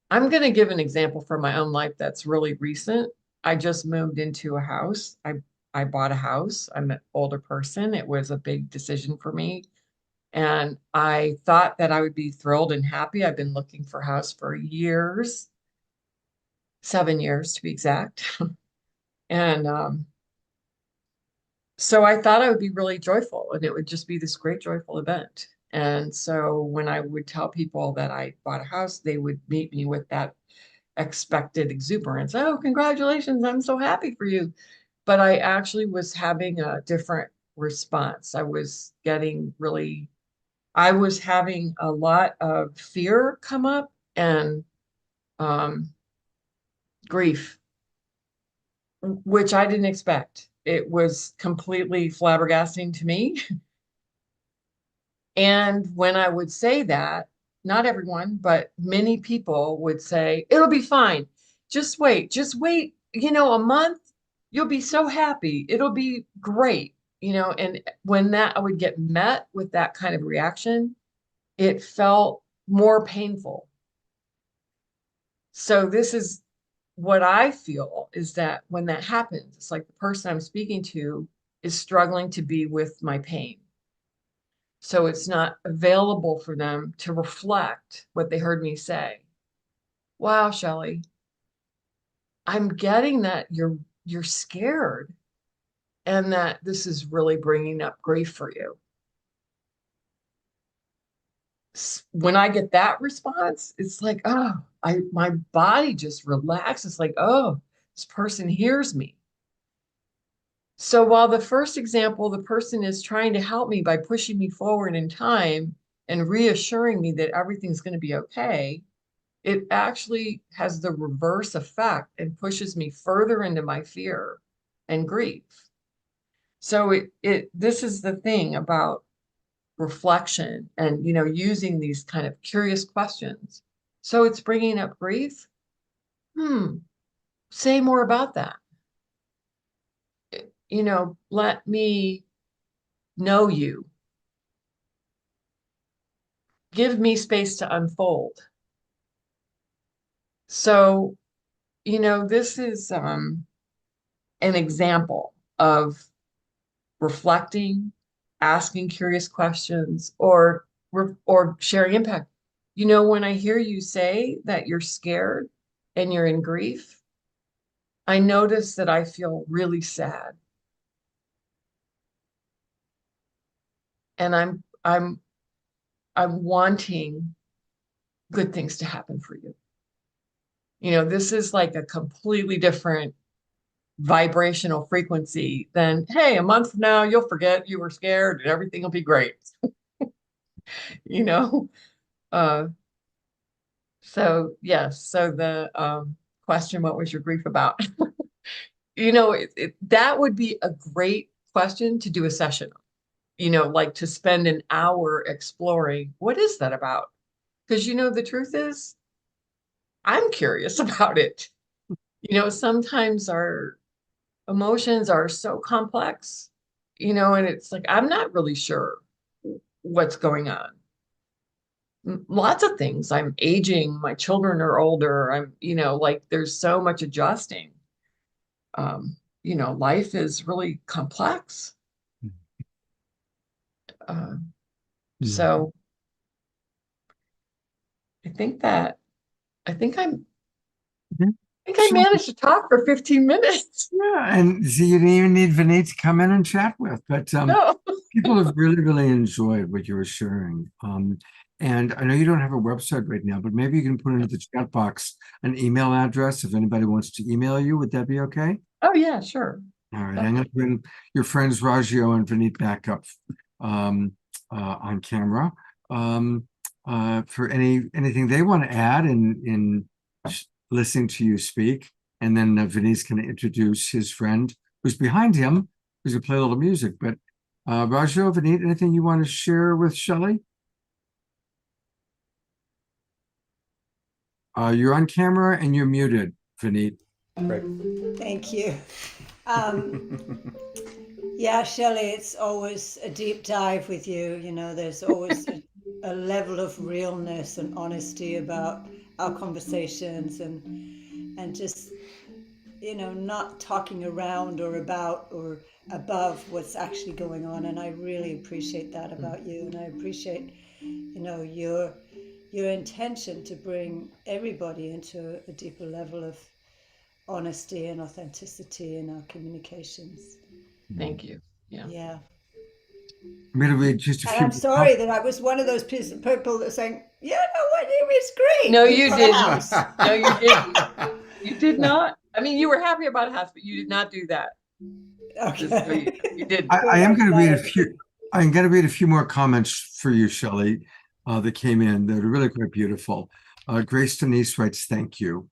going to give an example from my own life that's really recent. I just moved into a house. I bought a house. I'm an older person. It was a big decision for me. And I thought that I would be thrilled and happy. I've been looking for a house for years, 7 years to be exact. And so I thought I would be really joyful and it would just be this great, joyful event. And so when I would tell people that I bought a house, they would meet me with that expected exuberance. "Oh, congratulations, I'm so happy for you." But I actually was having a different response. I was having a lot of fear come up and um, grief, which I didn't expect. It was completely flabbergasting to me. And when I would say that, not everyone, but many people would say, "It'll be fine. Just wait, a month, you'll be so happy. It'll be great." And when that I would get met with that kind of reaction, it felt more painful. So this is what I feel is that when that happens, it's like the person I'm speaking to is struggling to be with my pain. So it's not available for them to reflect what they heard me say. "Wow, Shelley, I'm getting that you're scared and that this is really bringing up grief for you." When I get that response, it's like, oh, my body just relaxes, like, oh, this person hears me. So while the first example, the person is trying to help me by pushing me forward in time and reassuring me that everything's going to be okay, it actually has the reverse effect and pushes me further into my fear and grief. So this is the thing about reflection and using these kind of curious questions. So it's bringing up grief. Say more about that. Let me know you. Give me space to unfold. So, this is an example of reflecting, asking curious questions, or sharing impact. When I hear you say that you're scared and you're in grief, I notice that I feel really sad. And I'm wanting good things to happen for you. This is like a completely different vibrational frequency than, "Hey, a month from now, you'll forget you were scared and everything will be great." you know? Uh, so yes, so the question, what was your grief about? That would be a great question to do a session on, like to spend an hour exploring what is that about? Because the truth is, I'm curious about it. Sometimes our emotions are so complex, and it's like, I'm not really sure what's going on. Lots of things. I'm aging, my children are older. Like there's so much adjusting. life is really complex. So I think I managed to talk for 15 minutes. Yeah, and see, you didn't even need Vinay to come in and chat with, but No. people have really, really enjoyed what you were sharing. And I know you don't have a website right now, but maybe you can put into the chat box an email address if anybody wants to email you. Would that be okay? Oh yeah, sure. All right, I'm going to bring your friends Ragio and Vineet back up on camera for anything they want to add in listening to you speak, and then Vineet's going to introduce his friend who's behind him, who's going to play a little music. But Ragio, Vineet, anything you want to share with Shelley? You're on camera and you're muted, Vineet. Right. Thank you. Yeah, Shelley, it's always a deep dive with you. You know, there's always a level of realness and honesty about our conversations, and just, you know, not talking around or about or above what's actually going on. And I really appreciate that about you, and I appreciate, you know, your intention to bring everybody into a deeper level of honesty and authenticity in our communications. Thank you. Yeah. Yeah. I'm going to read just a And few. I'm sorry that I was one of those people that saying, yeah, no, what it was great. No, We've you got a didn't. house. No, you didn't. You did not. I mean, you were happy about a house, but you did not do that. Just so Okay. you didn't. I am going to read a few. I'm going to read a few more comments for you, Shelley, that came in. They're really quite beautiful. Grace Denise writes, "Thank you."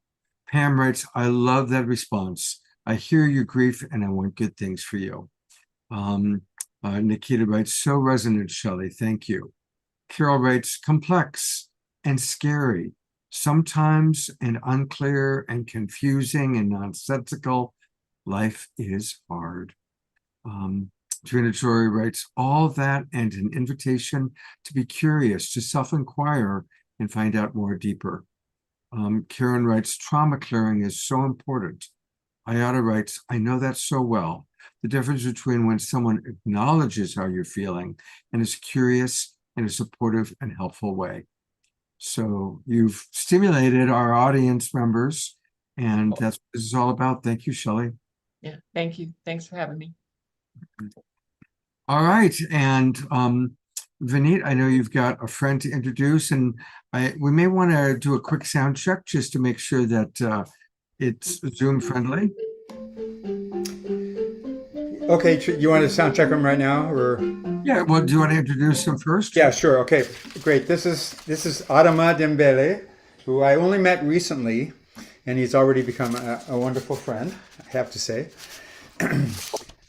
Pam writes, "I love that response. I hear your grief, and I want good things for you." Nikita writes, "So resonant, Shelley. Thank you." Carol writes, "Complex and scary, sometimes, and unclear and confusing and nonsensical. Life is hard." Trina Jory writes, "All that and an invitation to be curious, to self-inquire and find out more deeper." Karen writes, "Trauma clearing is so important." Ayada writes, "I know that so well. The difference between when someone acknowledges how you're feeling and is curious in a supportive and helpful way." So you've stimulated our audience members, and that's what this is all about. Thank you, Shelley. Yeah. Thank you. Thanks for having me. All right, and Vineet, I know you've got a friend to introduce, and we may want to do a quick sound check just to make sure that it's Zoom friendly. Okay, you want to sound check them right now, or? Yeah, well, do you want to introduce him first? Yeah, sure. Okay, great. This is Adama Dembele, who I only met recently, and he's already become a wonderful friend, I have to say.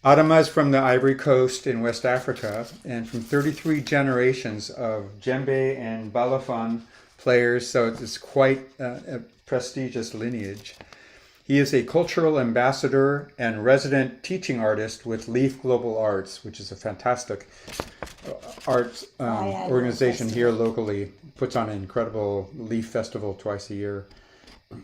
Adama is from the Ivory Coast in West Africa, and from 33 generations of djembe and balafon players, so it's quite a prestigious lineage. He is a cultural ambassador and resident teaching artist with Leaf Global Arts, which is a fantastic arts organization here locally. Puts on an incredible Leaf Festival twice a year.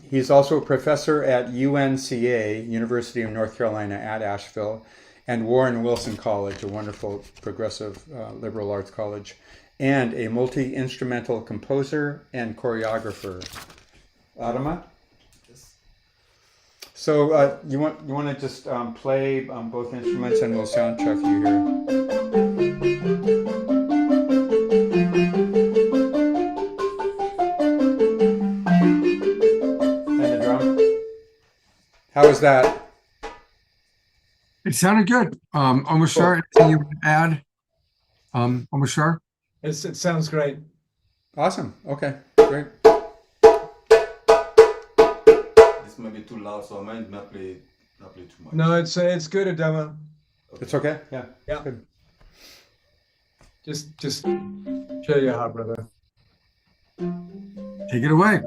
He's also a professor at UNCA, University of North Carolina at Asheville, and Warren Wilson College, a wonderful progressive liberal arts college, and a multi-instrumental composer and choreographer. Adama? So you want to just play both instruments, and we'll sound check you here. And the drum. How was that? It sounded good. Omashar, anything you would add? Omashar? It sounds great. Awesome. Okay, great. This might be too loud, so I might not play too much. No, it's good, Adama. It's okay. Yeah. Yeah. Good. Just show your heart, brother. Take it away.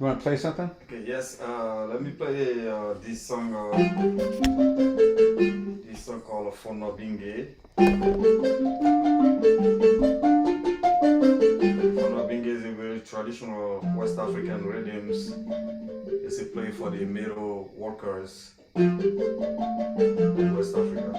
You want to play something? Okay, yes. Let me play this song called Fono Bingue. Fono Bingue is a very traditional West African rhythms It's a play for the middle workers in West Africa.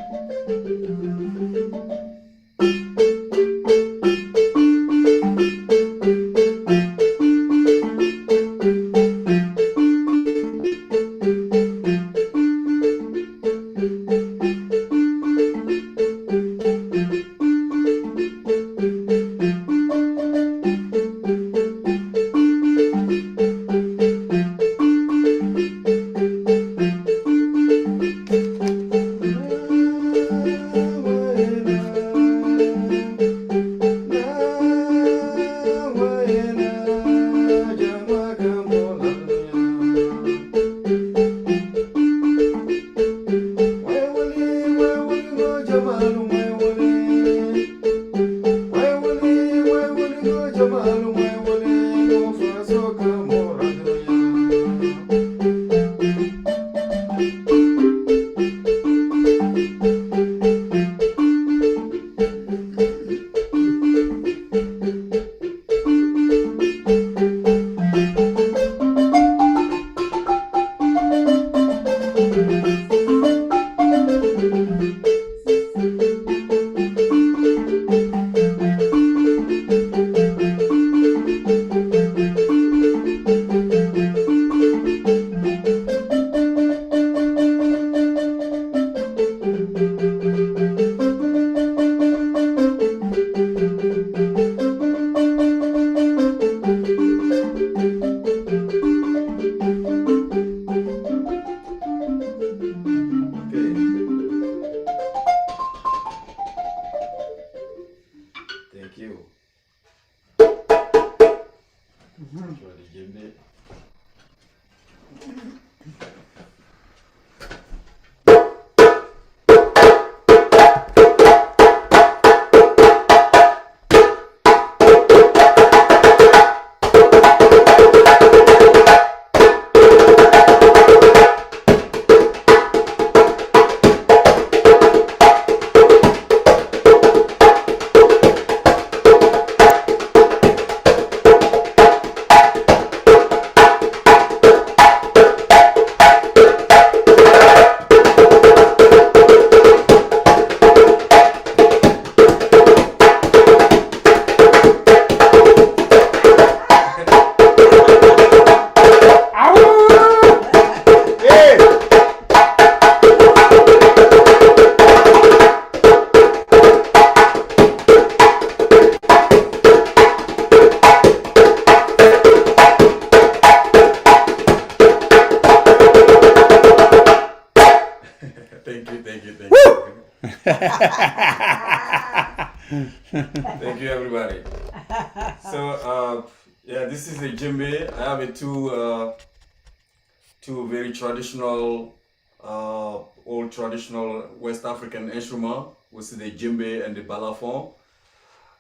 Okay. Thank you. Try to give it. Thank you, thank you, thank you. Thank you, everybody. So, yeah, this is a djembe. I have a two very traditional, old traditional West African instrument, which is the djembe and the balafon.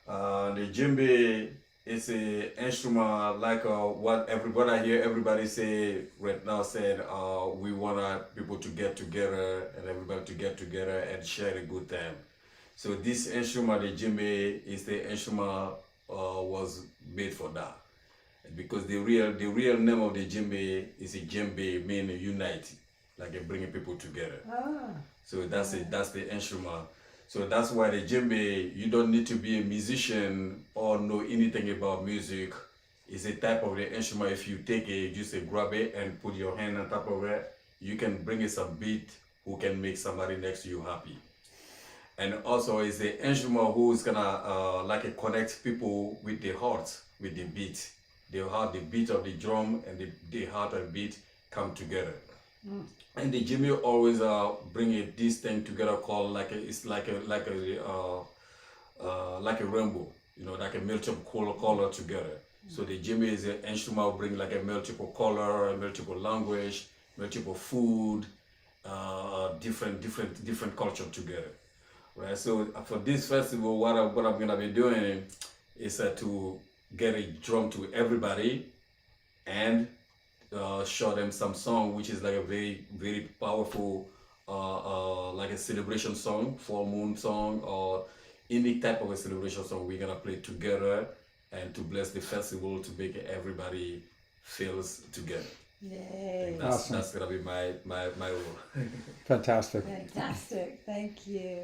The djembe is a instrument like what everybody I hear everybody say right now said we want people to get together and everybody to get together and share a good time. So this instrument, the djembe, is the instrument was made for that. Because the real name of the djembe is a djembe meaning unite, like bringing people together. So that's the instrument. So that's why the djembe, you don't need to be a musician or know anything about music. It's a type of the instrument. If you take it, just grab it and put your hand on top of it, you can bring it some beat who can make somebody next to you happy. And also it's the instrument who is gonna connect people with the heart, with the beat. The heart, the beat of the drum and the heart and beat come together. And the djembe always bring this thing together called like a rainbow, you know, like a multiple color together. So the djembe is an instrument bring like a multiple color, multiple language, multiple food, different culture together, right? So for this festival, what I'm gonna be doing is to get a drum to everybody and show them some song which is like a very powerful like a celebration song, full moon song, or any type of a celebration song we're gonna play together and to bless the festival to make everybody feels together. Yay. Awesome. That's gonna be my role. Fantastic. Fantastic. Thank you.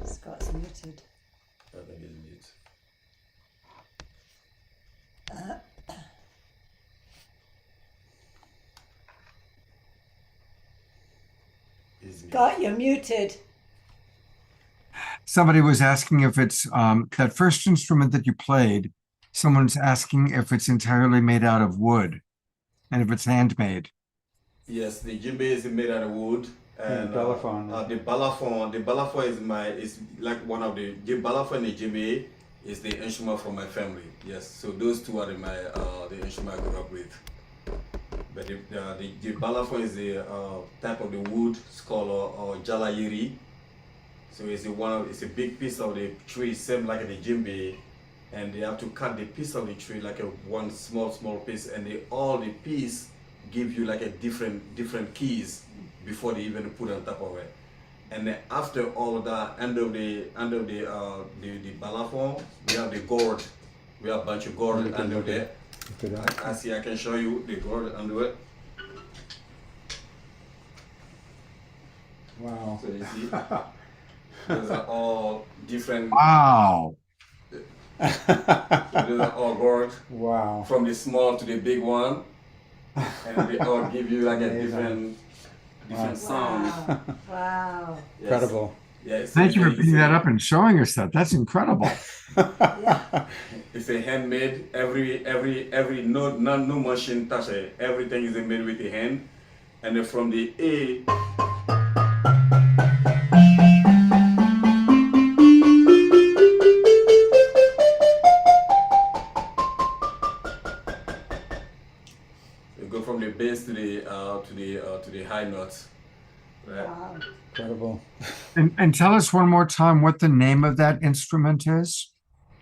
Scott's muted. I think it's mute. He's mute. Scott, you're muted. Somebody was asking if it's that first instrument that you played, someone's asking if it's entirely made out of wood and if it's handmade. Yes, the djembe is made out of wood. And balafon. the balafon is like one of the balafon and the djembe is the instrument from my family. Yes, so those two are the instrument I grew up with. But the balafon is the type of the wood. It's called jalayiri. So it's a big piece of the tree, same like the djembe, and they have to cut the piece of the tree like one small piece, and all the piece give you like a different keys before they even put on top of it. And then after all of that, under the balafon, we have the gourd. We have a bunch of gourd under there. I can show you the gourd under it. Wow. So you see, those are all different. Wow. Those are all gourd. Wow. From the small to the big one, and they all give you like a different sound. Wow. Wow. Yes. Incredible. Yes. Thank you for picking that up and showing us that. That's incredible. Yeah. It's a handmade. Every no machine touch it. Everything is made with the hand, and then from the A. Go from the bass to the high notes. Right? Wow. Incredible. And tell us one more time what the name of that instrument is.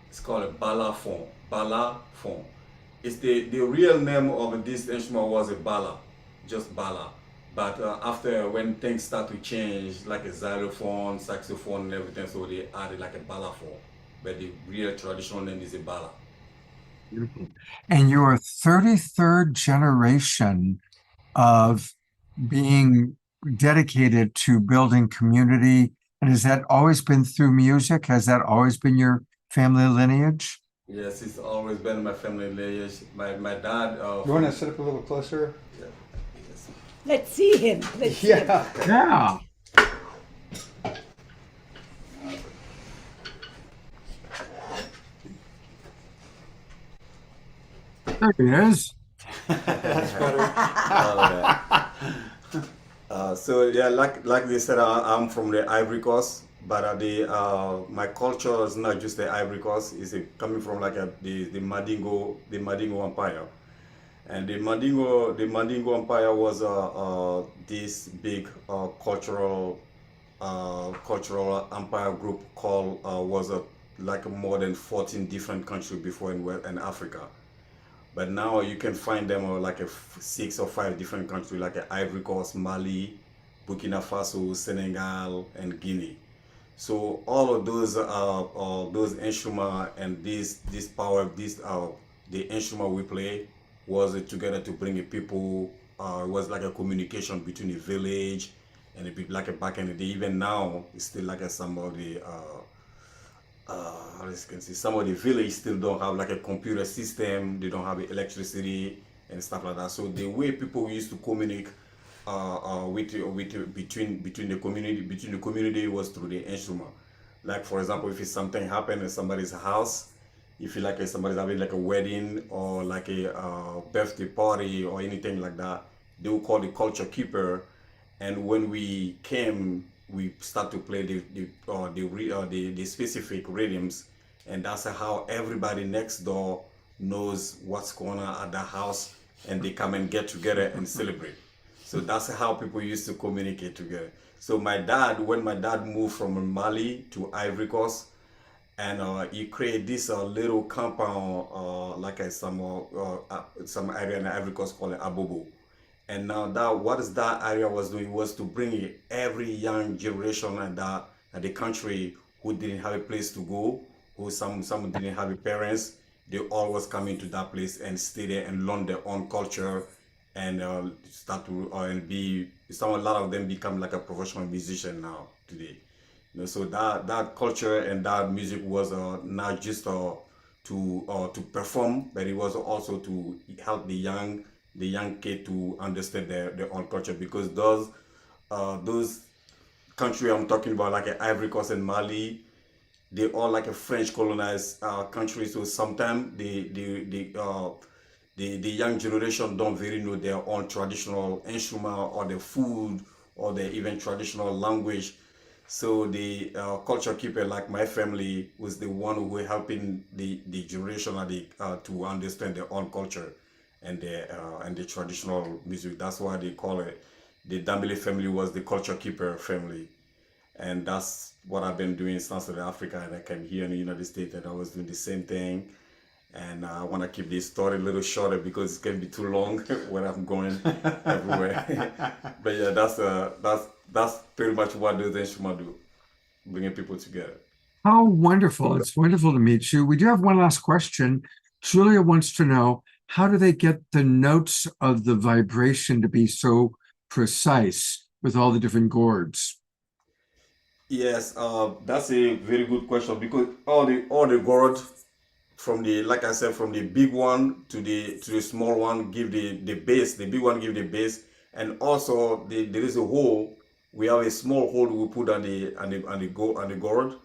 It's called a balafon. Balafon. It's the real name of this instrument was a bala, just bala. But after when things start to change, like a xylophone, saxophone, and everything, so they added like a balafon. But the real traditional name is a bala. Beautiful. And you're 33rd generation of being dedicated to building community. And has that always been through music? Has that always been your family lineage? Yes, it's always been my family lineage. My dad. You want to sit up a little closer? Yeah. Yes. Let's see him. Let's see him. Yeah. There he is. That's better. So yeah, like they said, I'm from the Ivory Coast, but my culture is not just the Ivory Coast. It's coming from like the Mandingo Empire, and the Mandingo Empire was this big cultural empire group called was like more than 14 different countries before in Africa. But now you can find them like 6 or 5 different countries, like Ivory Coast, Mali, Burkina Faso, Senegal, and Guinea. So all of those instruments and this power, the instrument we play was together to bring people. It was like a communication between the village and the people. Like back in the day, even now, it's still like some of the. As you can see, some of the villages still don't have like a computer system. They don't have electricity and stuff like that. So the way people used to communicate between the community was through the instrument. Like for example, if something happened in somebody's house, if you like somebody's having like a wedding or like a birthday party or anything like that, they will call the culture keeper. And when we came, we start to play the specific rhythms, and that's how everybody next door knows what's going on at the house, and they come and get together and celebrate. So that's how people used to communicate together. So when my dad moved from Mali to Ivory Coast, and he created this little compound, like some area in Ivory Coast called Abobo. And now that area was doing was to bring every young generation at the country who didn't have a place to go, who some didn't have parents, they always come into that place and stay there and learn their own culture and start to and be some a lot of them become like a professional musician now today. So that culture and that music was not just to perform, but it was also to help the young kid to understand their own culture, because those country I'm talking about, like Ivory Coast and Mali, they all like a French colonized country. So sometimes the young generation don't really know their own traditional instrument or their food or their even traditional language. So the culture keeper, like my family, was the one who were helping the generation to understand their own culture and the traditional music. That's why they call it the Dambele family was the culture keeper family. And that's what I've been doing since South Africa, and I came here in the United States and I was doing the same thing. And I want to keep this story a little shorter because it can be too long when I'm going everywhere. But yeah, that's pretty much what those instruments do, bringing people together. How wonderful. It's wonderful to meet you. We do have one last question. Julia wants to know, how do they get the notes of the vibration to be so precise with all the different gourds? Yes, that's a very good question, because all the gourds, from the, like I said, from the big one to the small one, give the base. The big one give the base, and also there is a hole. We have a small hole we put on the gourd,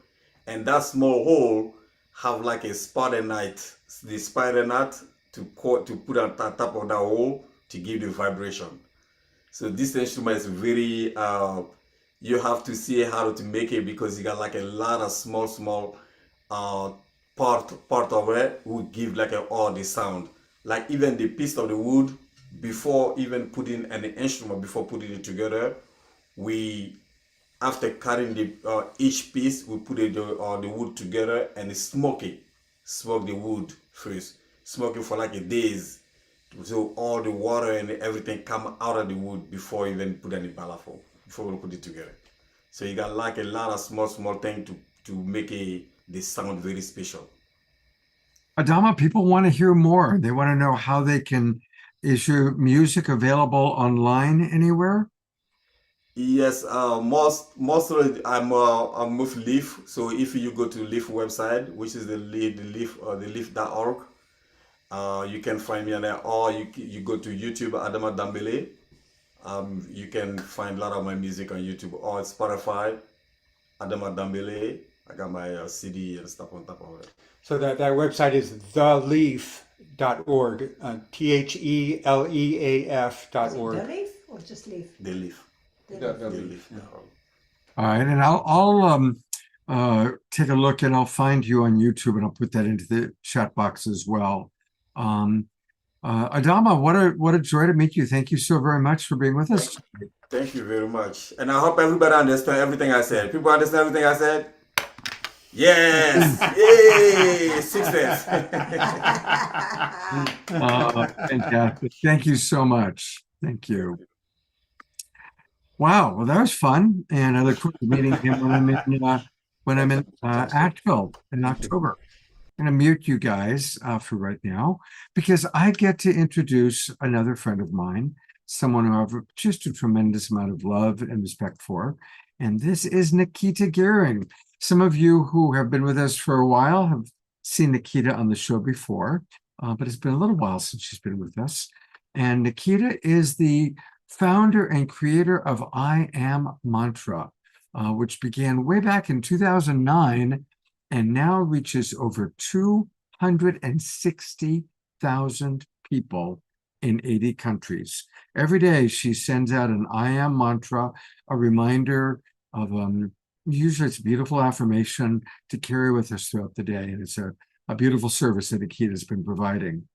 and that small hole have like a spider net. The spider net to put on top of that hole to give the vibration. So this instrument is very you have to see how to make it, because you got like a lot of small uh part of it will give like all the sound. Like even the piece of the wood, before even putting an instrument, before putting it together, we, after cutting the each piece, we put the wood together and smoke the wood first, smoke it for like a days, so all the water and everything come out of the wood before even put any balafon, before we put it together. So you got like a lot of small things to make the sound very special. Adama, people want to hear more. They want to know how they can. Is your music available online anywhere? Yes, most of it, I'm with Leaf. So if you go to Leaf website, which is the leaf.org, you can find me on there, or you go to YouTube, Adama Dambele. You can find a lot of my music on YouTube or Spotify, Adama Dambele. I got my CD and stuff on top of it. So that website is theleaf.org, THELEAF.org. The leaf or just leaf? The Leaf. The The leaf. Leaf. All right, and I'll take a look, and I'll find you on YouTube, and I'll put that into the chat box as well. Adama, what a joy to meet you. Thank you so very much for being with us. Thank you very much. And I hope everybody understand everything I said. People understand everything I said? Yes! Yay! Success! Fantastic. Thank you so much. Thank you. Wow, well, that was fun, and I look forward to meeting him when I'm in Asheville in October. I'm going to mute you guys for right now, because I get to introduce another friend of mine, someone who I have just a tremendous amount of love and respect for, and this is Nikita Gehring. Some of you who have been with us for a while have seen Nikita on the show before, but it's been a little while since she's been with us. And Nikita is the founder and creator of I Am Mantra, which began way back in 2009 and now reaches over 260,000 people in 80 countries. Every day she sends out an I Am Mantra, a reminder of usually it's a beautiful affirmation to carry with us throughout the day. And it's a beautiful service that Nikita has been providing.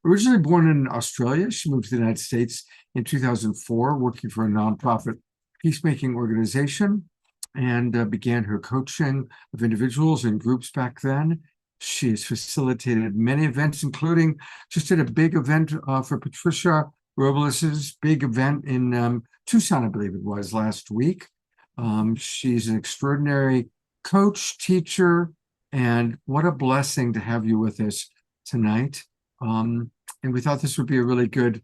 Originally born in Australia, she moved to the United States in 2004, working for a nonprofit peacemaking organization, and began her coaching of individuals and groups back then. She has facilitated many events, including just did a big event for Patricia Robles's big event in Tucson, I believe it was, last week. She's an extraordinary coach, teacher, and what a blessing to have you with us tonight. And we thought this would be a really good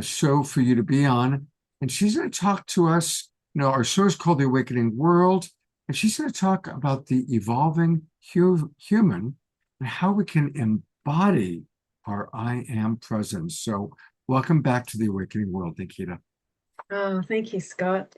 show for you to be on. And she's going to talk to us. Our show is called The Awakening World, and she's going to talk about the evolving human and how we can embody our I am presence. So welcome back to The Awakening World, Nikita. Oh, thank you, Scott.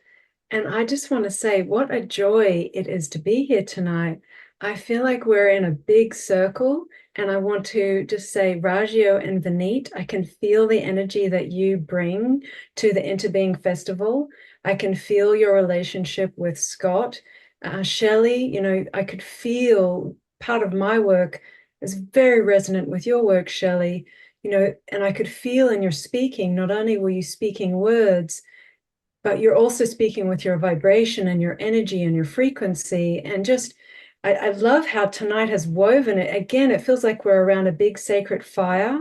And I just want to say what a joy it is to be here tonight. I feel like we're in a big circle, and I want to just say, Rajio and Vineet, I can feel the energy that you bring to the Interbeing Festival. I can feel your relationship with Scott. Shelley, I could feel part of my work is very resonant with your work, Shelley. And I could feel in your speaking, not only were you speaking words, but you're also speaking with your vibration and your energy and your frequency. And just, I love how tonight has woven it. Again, it feels like we're around a big sacred fire.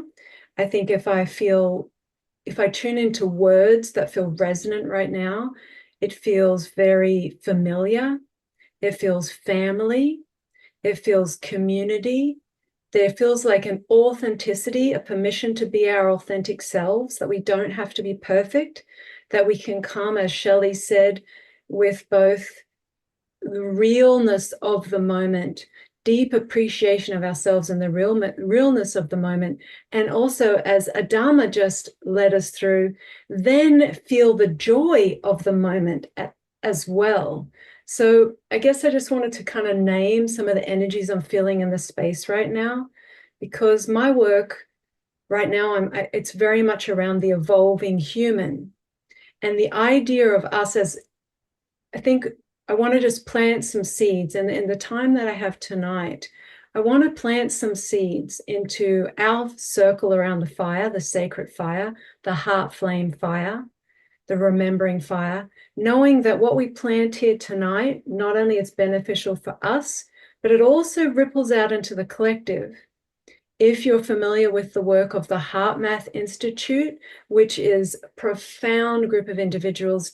I think if I tune into words that feel resonant right now, it feels very familiar. It feels family. It feels community. There feels like an authenticity, a permission to be our authentic selves, that we don't have to be perfect, that we can come, as Shelley said, with both the realness of the moment, deep appreciation of ourselves and the realness of the moment, and also, as Adama just led us through, then feel the joy of the moment as well. So I guess I just wanted to kind of name some of the energies I'm feeling in the space right now, because my work right now, it's very much around the evolving human. And the idea of us as, I think I want to just plant some seeds. And in the time that I have tonight, I want to plant some seeds into our circle around the fire, the sacred fire, the heart flame fire, the remembering fire, knowing that what we plant here tonight, not only is beneficial for us, but it also ripples out into the collective. If you're familiar with the work of the Heart Math Institute, which is a profound group of individuals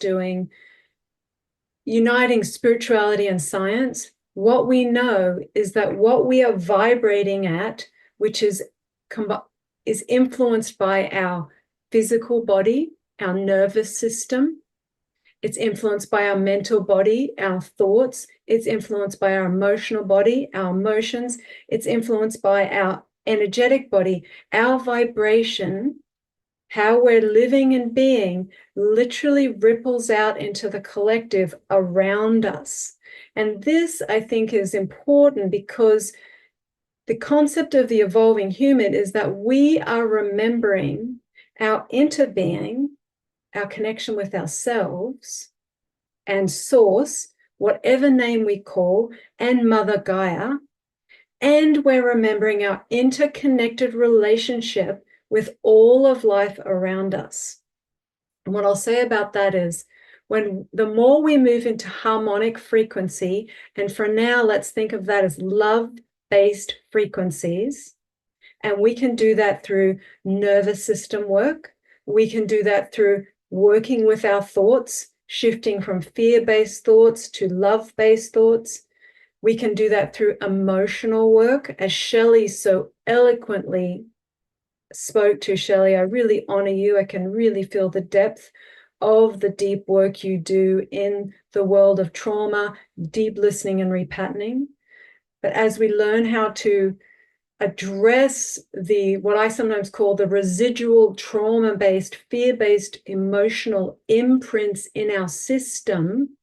uniting spirituality and science, what we know is that what we are vibrating at, which is influenced by our physical body, our nervous system. It's influenced by our mental body, our thoughts. It's influenced by our emotional body, our emotions. It's influenced by our energetic body. Our vibration, how we're living and being, literally ripples out into the collective around us. And this, I think, is important because the concept of the evolving human is that we are remembering our interbeing, our connection with ourselves and source, whatever name we call, and Mother Gaia. And we're remembering our interconnected relationship with all of life around us. And what I'll say about that is, the more we move into harmonic frequency, and for now, let's think of that as love-based frequencies, and we can do that through nervous system work. We can do that through working with our thoughts, shifting from fear-based thoughts to love-based thoughts. We can do that through emotional work, as Shelley so eloquently spoke to. Shelley, I really honor you. I can really feel the depth of the deep work you do in the world of trauma, deep listening and repatterning. But as we learn how to address what I sometimes call the residual trauma-based, fear-based emotional imprints in our system,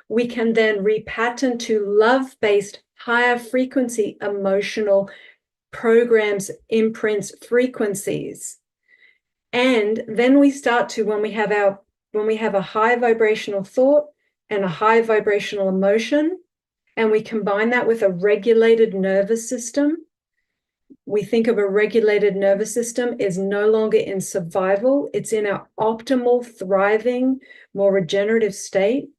we can then repattern to love-based, higher frequency emotional programs, imprints, frequencies. And then we start to, when we have a high vibrational thought and a high vibrational emotion, and we combine that with a regulated nervous system, we think of a regulated nervous system is no longer in survival. It's in our optimal, thriving, more regenerative state.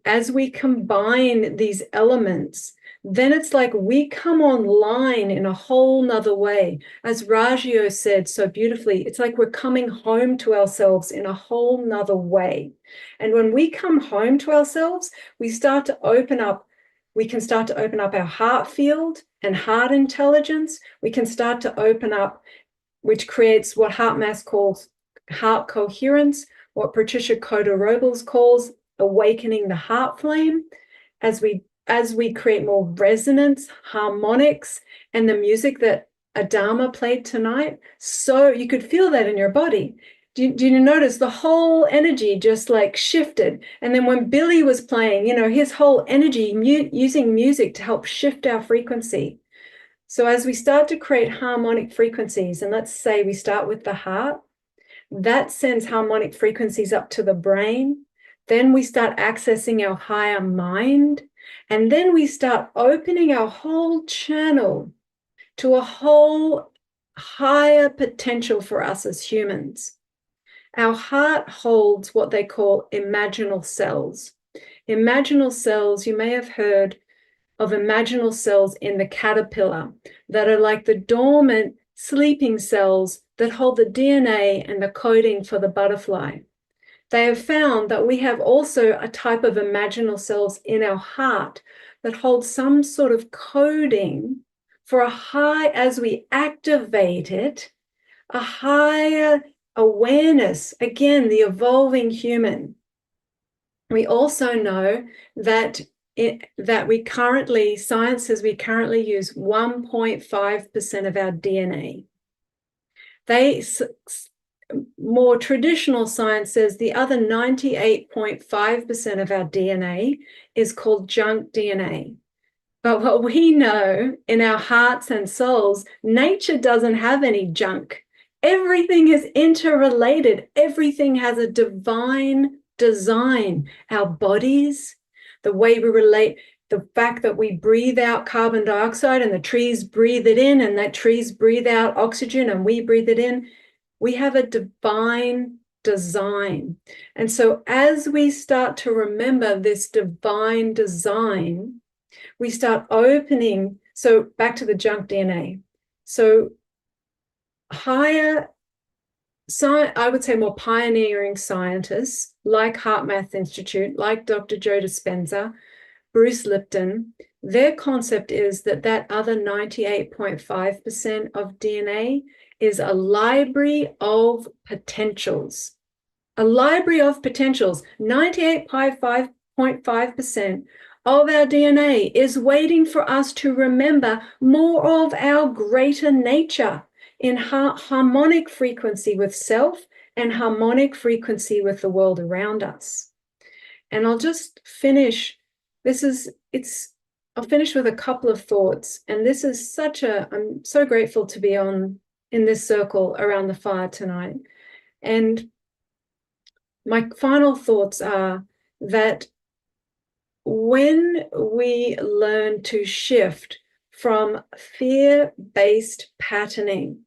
As we combine these elements, then it's like we come online in a whole nother way. As Rajio said so beautifully, it's like we're coming home to ourselves in a whole nother way. And when we come home to ourselves, we can start to open up our heart field, and heart intelligence, we can start to open up, which creates what HeartMath calls heart coherence, what Patricia Coder-Robles calls awakening the heart flame, as we create more resonance, harmonics, and the music that Adama played tonight. So you could feel that in your body. Do you notice the whole energy just like shifted? And then when Billy was playing, his whole energy using music to help shift our frequency. So as we start to create harmonic frequencies, and let's say we start with the heart, that sends harmonic frequencies up to the brain. Then we start accessing our higher mind. And then we start opening our whole channel to a whole higher potential for us as humans. Our heart holds what they call imaginal cells. Imaginal cells, you may have heard of imaginal cells in the caterpillar that are like the dormant sleeping cells that hold the DNA and the coding for the butterfly. They have found that we have also a type of imaginal cells in our heart that hold some sort of coding for a high, as we activate it, a higher awareness, again, the evolving human. We also know that science says we currently use 1.5% of our DNA. More traditional science says the other 98.5% of our DNA is called junk DNA. But what we know in our hearts and souls, nature doesn't have any junk. Everything is interrelated. Everything has a divine design. Our bodies, the way we relate, the fact that we breathe out carbon dioxide and the trees breathe it in, and that trees breathe out oxygen and we breathe it in. We have a divine design. And so as we start to remember this divine design, we start opening, so back to the junk DNA. So I would say more pioneering scientists like HeartMath Institute, like Dr. Joe Dispenza, Bruce Lipton, their concept is that other 98.5% of DNA is a library of potentials. A library of potentials. 98.5% of our DNA is waiting for us to remember more of our greater nature in harmonic frequency with self and harmonic frequency with the world around us. And I'll just finish. I'll finish with a couple of thoughts. And this is I'm so grateful to be in this circle around the fire tonight. And my final thoughts are that when we learn to shift from fear-based patterning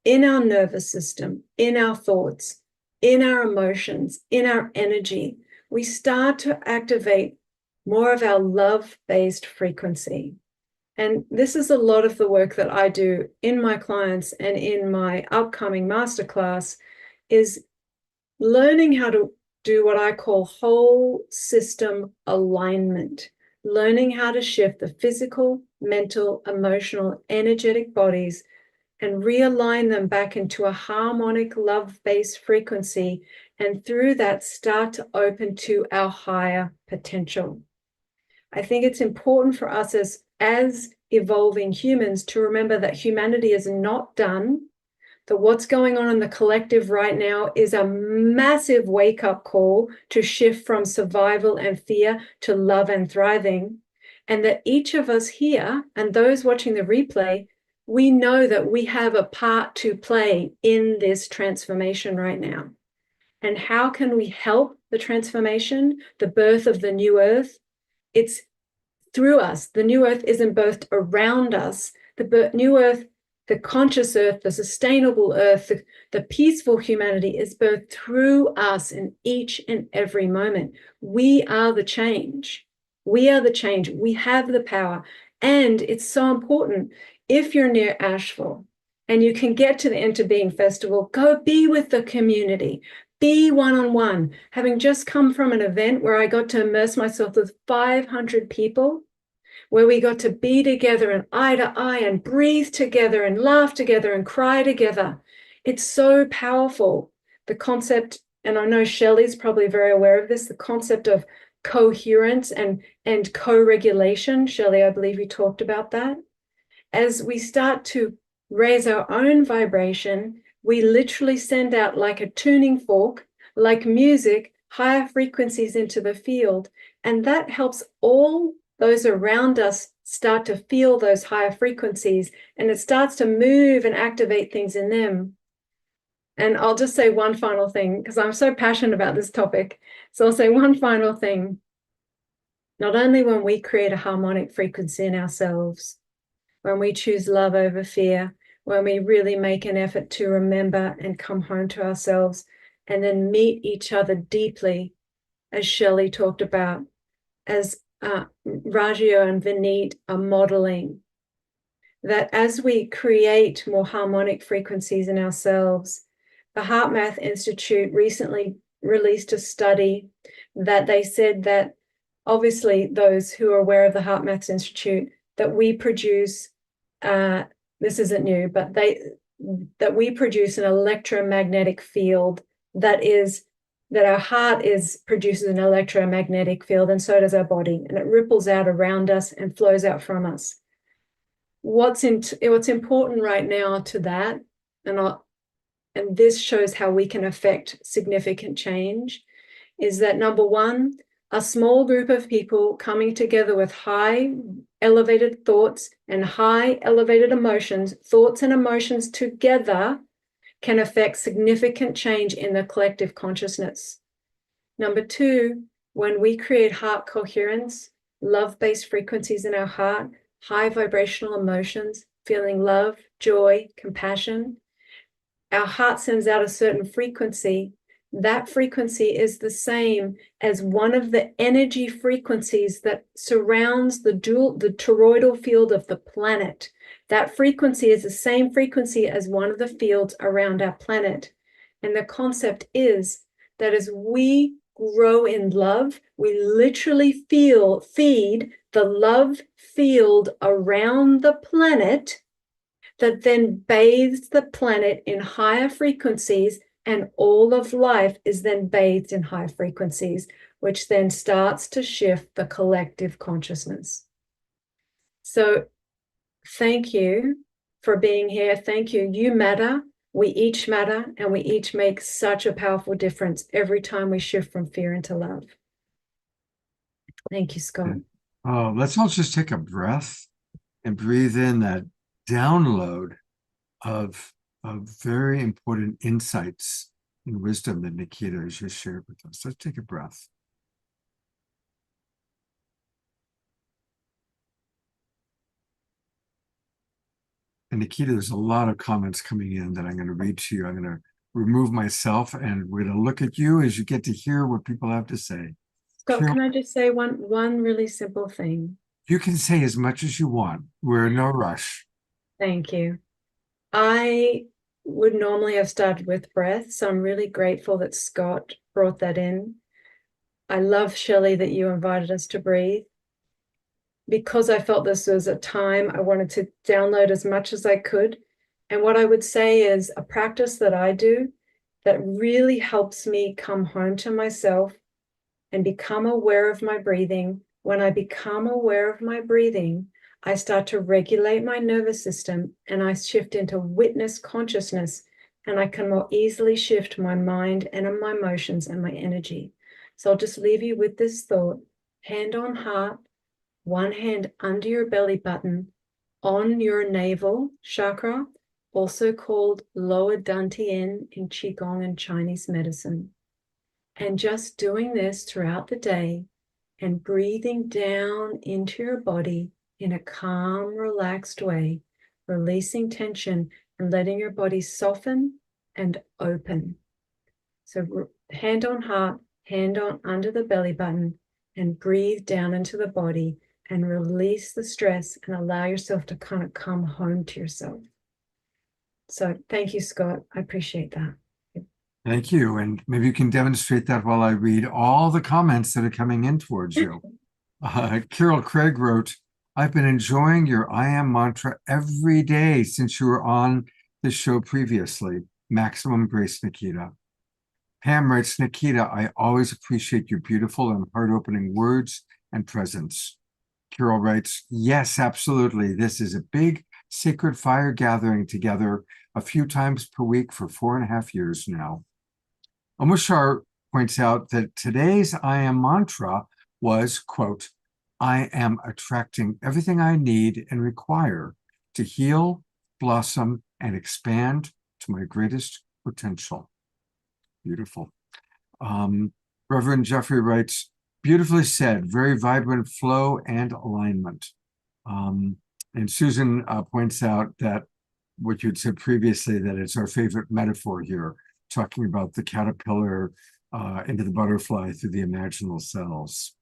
in our nervous system, in our thoughts, in our emotions, in our energy, we start to activate more of our love-based frequency. And this is a lot of the work that I do in my clients and in my upcoming masterclass, is learning how to do what I call whole system alignment, learning how to shift the physical, mental, emotional, energetic bodies and realign them back into a harmonic, love-based frequency, and through that start to open to our higher potential. I think it's important for us as evolving humans to remember that humanity is not done, that what's going on in the collective right now is a massive wake-up call to shift from survival and fear to love and thriving, and that each of us here and those watching the replay, we know that we have a part to play in this transformation right now. And how can we help the transformation, the birth of the new earth? It's through us. The new earth isn't birthed around us. The new earth, the conscious earth, the sustainable earth, the peaceful humanity is birthed through us in each and every moment. We are the change. We are the change. We have the power. And it's so important. If you're near Asheville and you can get to the Interbeing Festival, go be with the community. Be one-on-one. Having just come from an event where I got to immerse myself with 500 people, where we got to be together and eye to eye and breathe together and laugh together and cry together. It's so powerful. The concept, and I know Shelley's probably very aware of this, the concept of coherence and co-regulation. Shelley, I believe you talked about that. As we start to raise our own vibration, we literally send out, like a tuning fork, like music, higher frequencies into the field. And that helps all those around us start to feel those higher frequencies, and it starts to move and activate things in them. And I'll just say one final thing, because I'm so passionate about this topic. So I'll say one final thing. Not only when we create a harmonic frequency in ourselves, when we choose love over fear, when we really make an effort to remember and come home to ourselves and then meet each other deeply, as Shelley talked about, as Rajio and Vineet are modeling, that as we create more harmonic frequencies in ourselves, the HeartMath Institute recently released a study that they said that obviously those who are aware of the HeartMath Institute, that we produce, this isn't new, but that we produce an electromagnetic field that our heart produces an electromagnetic field, and so does our body, and it ripples out around us and flows out from us. What's important right now to that, and this shows how we can affect significant change, is that number one, a small group of people coming together with high elevated thoughts and high elevated emotions, thoughts and emotions together can affect significant change in the collective consciousness. Number two, when we create heart coherence, love-based frequencies in our heart, high vibrational emotions, feeling love, joy, compassion, our heart sends out a certain frequency. That frequency is the same as one of the energy frequencies that surrounds the toroidal field of the planet. That frequency is the same frequency as one of the fields around our planet. And the concept is that as we grow in love, we literally feed the love field around the planet that then bathes the planet in higher frequencies, and all of life is then bathed in high frequencies, which then starts to shift the collective consciousness. So thank you for being here. Thank you. You matter. We each matter, and we each make such a powerful difference every time we shift from fear into love. Thank you, Scott. Oh, let's all just take a breath and breathe in that download of very important insights and wisdom that Nikita has just shared with us. Let's take a breath. And Nikita, there's a lot of comments coming in that I'm going to read to you. I'm going to remove myself, and we're going to look at you as you get to hear what people have to say. Scott, can I just say one really simple thing? You can say as much as you want. We're in no rush. Thank you. I would normally have started with breath, so I'm really grateful that Scott brought that in. I love, Shelley, that you invited us to breathe. Because I felt this was a time I wanted to download as much as I could. And what I would say is a practice that I do that really helps me come home to myself and become aware of my breathing. When I become aware of my breathing, I start to regulate my nervous system, and I shift into witness consciousness, and I can more easily shift my mind and my emotions and my energy. So I'll just leave you with this thought: hand on heart, one hand under your belly button, on your navel chakra, also called lower dantian in Qigong and Chinese medicine. And just doing this throughout the day and breathing down into your body in a calm, relaxed way, releasing tension and letting your body soften and open. So hand on heart, hand on under the belly button, and breathe down into the body and release the stress and allow yourself to kind of come home to yourself. So thank you, Scott. I appreciate that. Thank you. And maybe you can demonstrate that while I read all the comments that are coming in towards you. Carol Craig wrote, I've been enjoying your I am mantra every day since you were on the show previously. Maximum Grace, Nikita. Pam writes, Nikita, I always appreciate your beautiful and heart-opening words and presence. Carol writes, yes, absolutely. This is a big sacred fire gathering together a few times per week for 4.5 years now. Amushar points out that today's I am mantra was, quote, I am attracting everything I need and require to heal, blossom, and expand to my greatest potential. Beautiful. Reverend Jeffrey writes, beautifully said, very vibrant flow and alignment. And Susan points out that what you'd said previously, that it's our favorite metaphor here, talking about the caterpillar into the butterfly through the imaginal cells.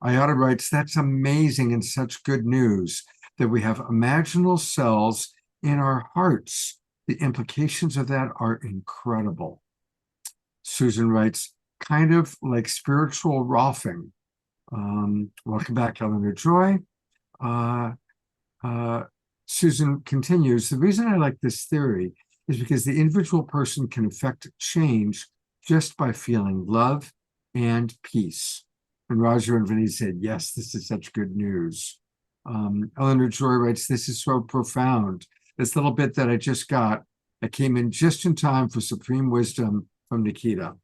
Ayada writes, that's amazing and such good news that we have imaginal cells in our hearts. The implications of that are incredible. Susan writes, kind of like spiritual Rolfing. Welcome back, Eleanor Joy. Susan continues, the reason I like this theory is because the individual person can affect change just by feeling love and peace. And Roger and Vinny said, yes, this is such good news. Eleanor Joy writes, this is so profound. This little bit that I just got, I came in just in time for supreme wisdom from Nikita.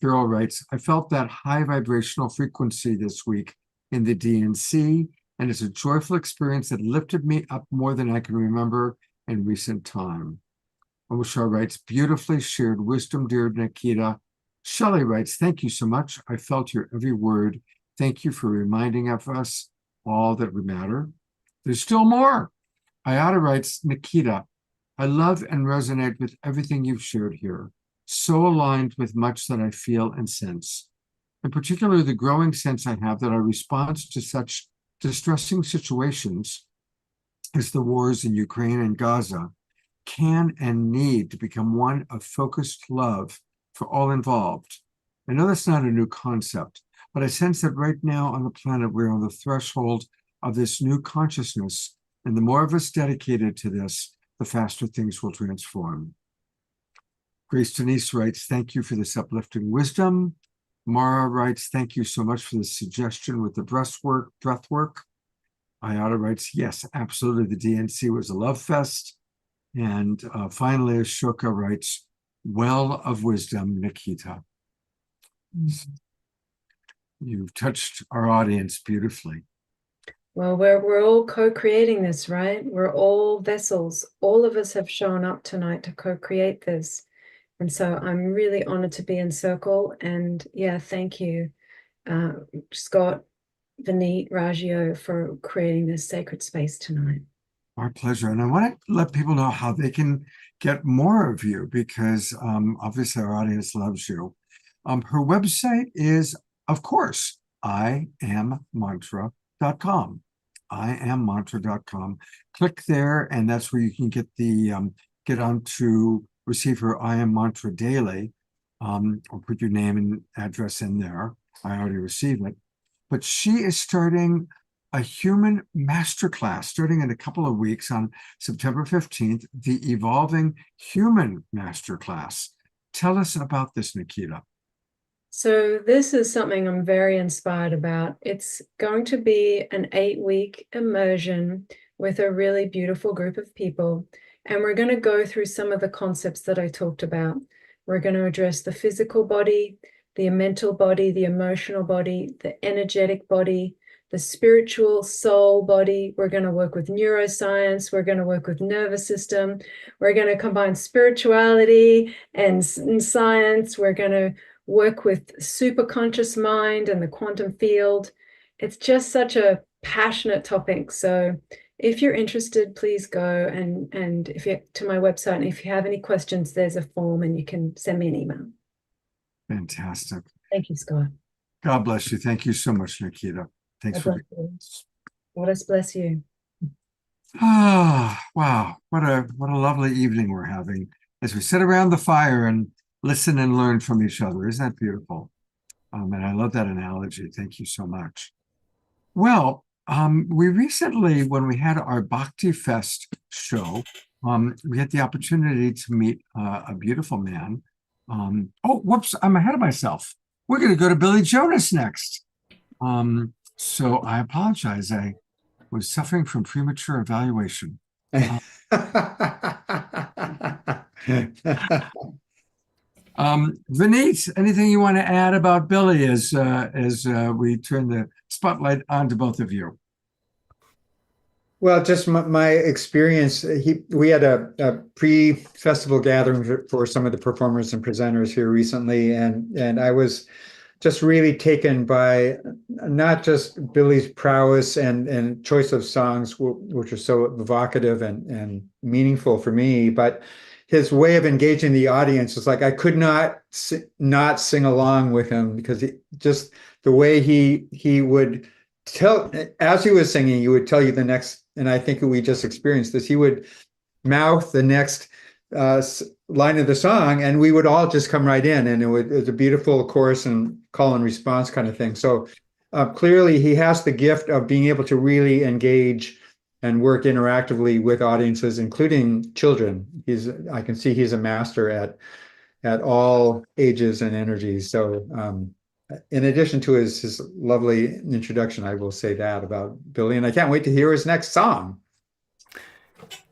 Carol writes, I felt that high vibrational frequency this week in the DNC, and it's a joyful experience that lifted me up more than I can remember in recent time. Oshar writes, beautifully shared wisdom, dear Nikita. Shelley writes, thank you so much. I felt your every word. Thank you for reminding of us all that we matter. There's still more. Ayada writes, Nikita, I love and resonate with everything you've shared here. So aligned with much that I feel and sense. In particular, the growing sense I have that our response to such distressing situations as the wars in Ukraine and Gaza can and need to become one of focused love for all involved. I know that's not a new concept, but I sense that right now on the planet, we're on the threshold of this new consciousness, and the more of us dedicated to this, the faster things will transform. Grace Denise writes, thank you for this uplifting wisdom. Mara writes, thank you so much for the suggestion with the breath work. Ayada writes, yes, absolutely. The DNC was a love fest. And finally, Ashoka writes, well of wisdom, Nikita. You've touched our audience beautifully. Well, we're all co-creating this, right? We're all vessels. All of us have shown up tonight to co-create this. And so I'm really honored to be in Circle. And yeah, thank you, Scott, Vineet, Ragio, for creating this sacred space tonight. Our pleasure. And I want to let people know how they can get more of you, because obviously our audience loves you. Her website is, of course, iammantra.com. iammantra.com. Click there, and that's where you can get the get on to receive her I Am Mantra daily, or put your name and address in there. I already received it. But she is starting a human masterclass starting in a couple of weeks on September 15th, the Evolving Human Masterclass. Tell us about this, Nikita. So this is something I'm very inspired about. It's going to be an 8-week immersion with a really beautiful group of people. And we're going to go through some of the concepts that I talked about. We're going to address the physical body, the mental body, the emotional body, the energetic body, the spiritual soul body. We're going to work with neuroscience. We're going to work with nervous system. We're going to combine spirituality and science. We're going to work with superconscious mind and the quantum field. It's just such a passionate topic. So if you're interested, please go and if you to my website. And if you have any questions, there's a form and you can send me an email. Fantastic. Thank you, Scott. God bless you. Thank you so much, Nikita. Thanks for being with us. Let us bless you. Ah, wow. What a lovely evening we're having as we sit around the fire and listen and learn from each other. Isn't that beautiful? And I love that analogy. Thank you so much. Well, We recently, when we had our Bhakti Fest show, we had the opportunity to meet a beautiful man. Oh, whoops, I'm ahead of myself. We're going to go to Billy Jonas next. So I apologize. I was suffering from premature evaluation. Vineet, anything you want to add about Billy as we turn the spotlight on to both of you? Well, just my experience. We had a pre-festival gathering for some of the performers and presenters here recently, and I was just really taken by not just Billy's prowess and choice of songs, which are so evocative and meaningful for me, but his way of engaging the audience is like I could not sing along with him because just the way he would tell as he was singing, he would tell you the next, and I think we just experienced this. He would mouth the next line of the song, and we would all just come right in, and it was a beautiful chorus and call and response kind of thing. So clearly, he has the gift of being able to really engage and work interactively with audiences, including children. I can see he's a master at all ages and energies. So in addition to his lovely introduction, I will say that about Billy, and I can't wait to hear his next song.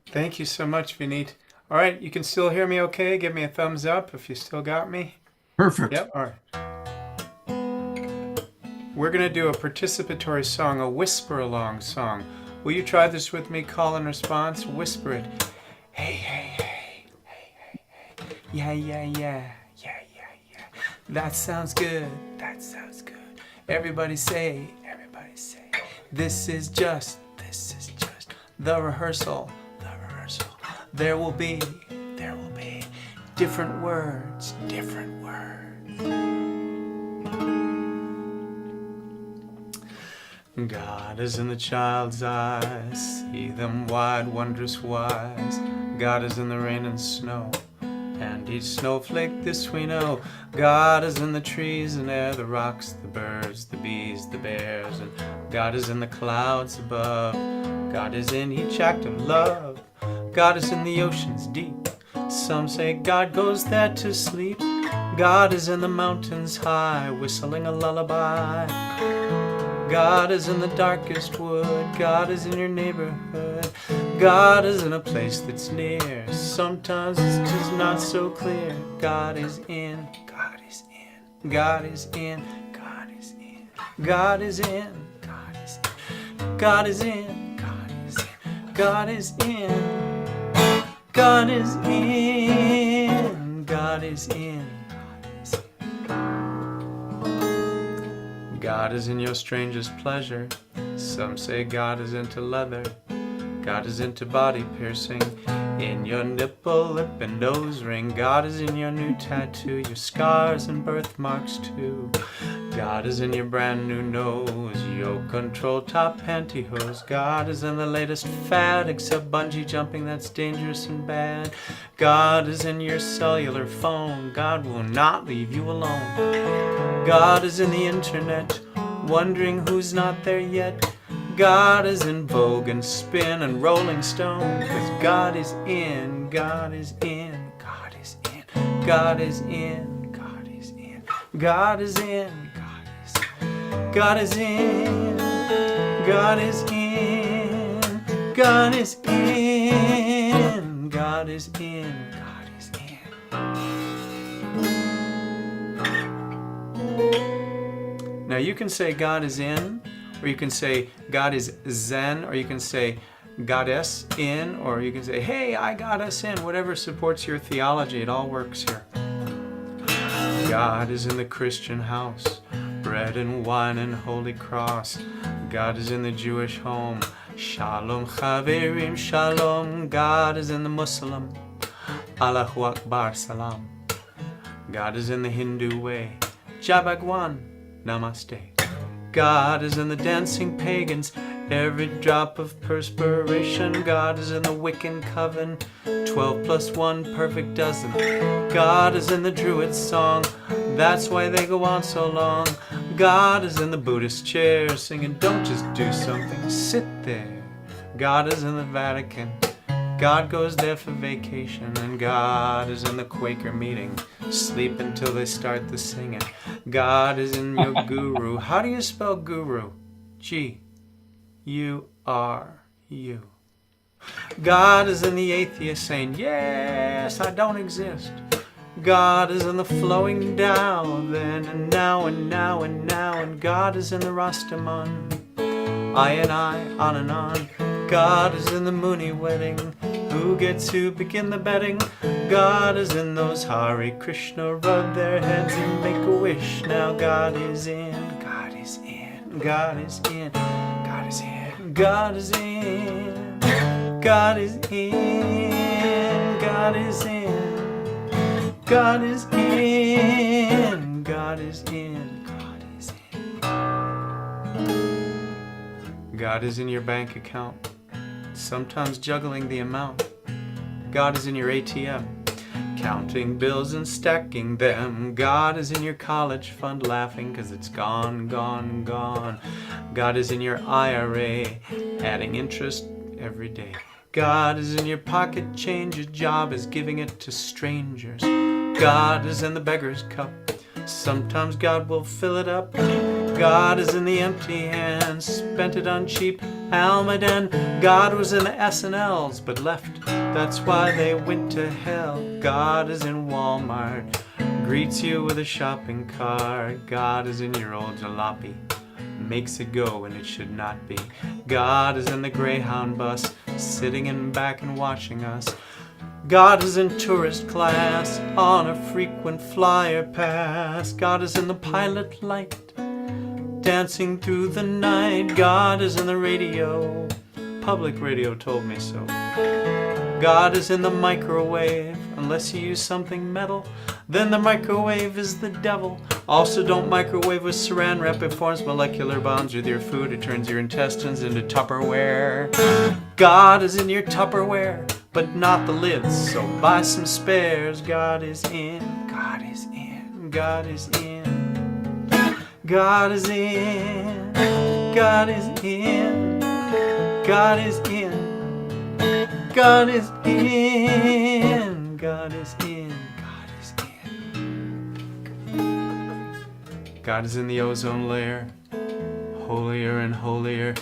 Thank you so much, Vineet. All right, you can still hear me okay? Give me a thumbs up if you still got me. Perfect. Yep, all right. We're going to do a participatory song, a whisper-along song. Will you try this with me? Call and response. Whisper it. Hey, hey, hey. Hey, hey, hey. Yeah, yeah, yeah. Yeah, yeah, yeah. That sounds good. That sounds good. Everybody say. This is just the rehearsal. There will be different words. God is in the child's eyes, see them wide, wondrous wise. God is in the rain and snow, and each snowflake this we know. God is in the trees and air, the rocks, the birds, the bees, the bears, and God is in the clouds above. God is in each act of love. God is in the oceans deep. Some say God goes there to sleep. God is in the mountains high, whistling a lullaby. God is in the darkest wood. God is in your neighborhood. God is in a place that's near. Sometimes it's just not so clear. God is in. God is in. God is in. God is in. God is in. God is in. God is in. God is in. God is in. God is in. God is in. God is in your strangest pleasure. Some say God is into leather. God is into body piercing. In your nipple, lip, and nose ring. God is in your new tattoo, your scars and birthmarks too. God is in your brand new nose, your control top pantyhose. God is in the latest fad, except bungee jumping, that's dangerous and bad. God is in your cellular phone. God will not leave you alone. God is in the internet, wondering who's not there yet. God is in Vogue and Spin and Rolling Stone, 'cause God is in, God is in, God is in, God is in, God is in, God is in, God is in, God is in, God is in, God is in, God is in. Now you can say God is in, or you can say God is Zen, or you can say Goddess in, or you can say, hey, I got us in. Whatever supports your theology, it all works here. God is in the Christian house, bread and wine and holy cross. God is in the Jewish home, Shalom Chaverim Shalom. God is in the Muslim, Allahu Akbar Salam. God is in the Hindu way, Jai Bhagwan, Namaste. God is in the dancing pagans, every drop of perspiration. God is in the Wiccan coven, 12 plus 1 perfect dozen. God is in the Druid song, that's why they go on so long. God is in the Buddhist chair singing, don't just do something, sit there. God is in the Vatican. God goes there for vacation, and God is in the Quaker meeting. Sleep until they start the singing. God is in your guru. How do you spell guru? G-U-R-U. God is in the atheist saying, yes, I don't exist. God is in the flowing Tao then, and now, and now, and now, and God is in the Rastaman. I and I, on and on. God is in the Mooney wedding. Who gets who, begin the betting. God is in those Hare Krishna, rub their heads and make a wish. Now God is in, God is in, God is in, God is in, God is in, God is in, God is in, God is in, God is in, God is in. God is in your bank account, sometimes juggling the amount. God is in your ATM, counting bills and stacking them. God is in your college fund, laughing 'cause it's gone, gone, gone. God is in your IRA, adding interest every day. God is in your pocket change, your job is giving it to strangers. God is in the beggar's cup, sometimes God will fill it up. God is in the empty hands, spent it on cheap Almaden. God was in the S&Ls, but left, that's why they went to hell. God is in Walmart, greets you with a shopping cart. God is in your old jalopy, makes it go when it should not be. God is in the Greyhound bus, sitting in back and watching us. God is in tourist class, on a frequent flyer pass. God is in the pilot light, dancing through the night. God is in the radio, public radio told me so. God is in the microwave, unless you use something metal, then the microwave is the devil. Also don't microwave with saran wrap, it forms molecular bonds with your food, it turns your intestines into Tupperware. God is in your Tupperware, but not the lids, so buy some spares. God is in, God is in, God is in, God is in, God is in, God is in, God is in, God is in, God is in. God is in the ozone layer, holier and holier.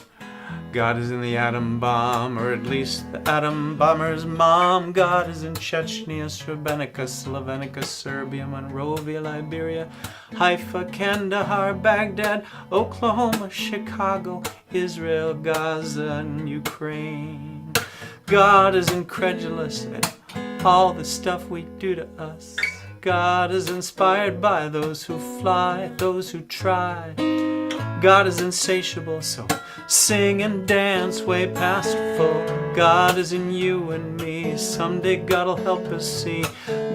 God is in the atom bomb, or at least the atom bomber's mom. God is in Chechnya, Srebrenica, Slovenica, Serbia, Monrovia, Liberia, Haifa, Kandahar, Baghdad, Oklahoma, Chicago, Israel, Gaza, and Ukraine. God is incredulous at all the stuff we do to us. God is inspired by those who fly, those who try. God is insatiable, so sing and dance way past full. God is in you and me, someday God'll help us see.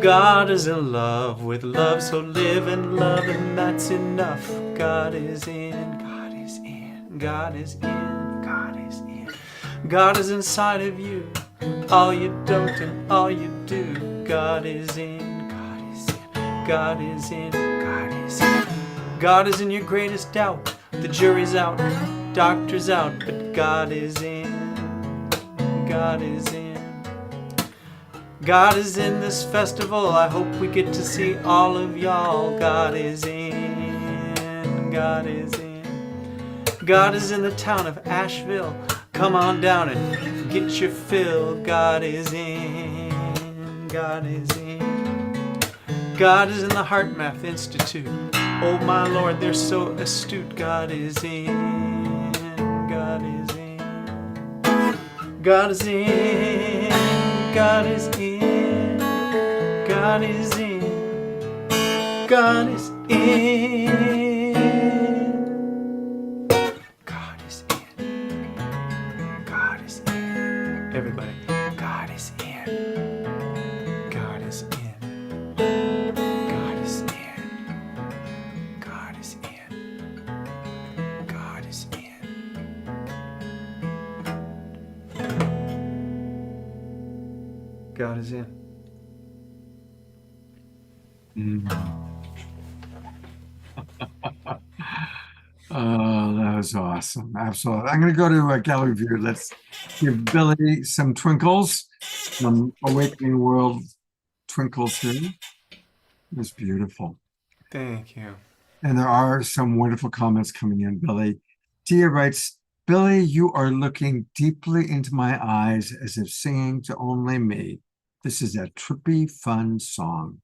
God is in love with love, so live in love, and that's enough. God is in, God is in, God is in, God is in. God is inside of you, all you don't and all you do. God is in, God is in, God is in, God is in. God is in your greatest doubt, the jury's out, doctor's out, but God is in, God is in. God is in this festival, I hope we get to see all of y'all. God is in, God is in. God is in the town of Asheville, come on down and get your fill. God is in, God is in. God is in the Heart Math Institute, oh my Lord, they're so astute. God is in, God is in, God is in, God is in, God is in, God is in, God is in, God is in. Everybody, God is in, God is in, God is in, God is in, God is in. God is in. Oh, that was awesome. Absolutely. I'm going to go to gallery view. Let's give Billy some twinkles, some Awakening World twinkles here. It's beautiful. Thank you. And there are some wonderful comments coming in, Billy. Tia writes, Billy, you are looking deeply into my eyes as if singing to only me. This is a trippy, fun song.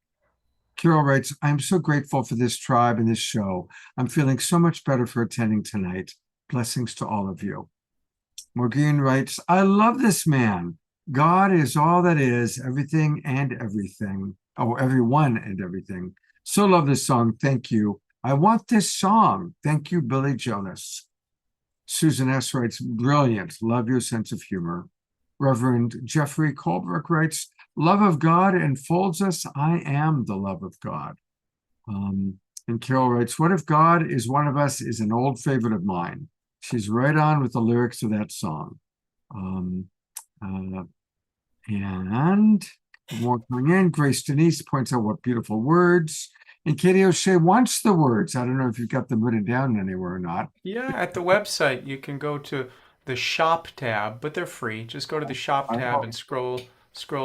Carol writes, I'm so grateful for this tribe and this show. I'm feeling so much better for attending tonight. Blessings to all of you. Morgan writes, I love this man. God is all that is, everything and everything. Oh, everyone and everything. So love this song. Thank you. I want this song. Thank you, Billy Jonas. Susan S. writes, brilliant. Love your sense of humor. Reverend Jeffrey Colbrook writes, love of God enfolds us. I am the love of God. And Carol writes, what if God is one of us is an old favorite of mine. She's right on with the lyrics of that song. And more coming in. Grace Denise points out what beautiful words. And Katie O'Shea wants the words. I don't know if you've got them written down anywhere or not. Yeah, at the website you can go to the shop tab, but they're free. Just go to the shop tab and scroll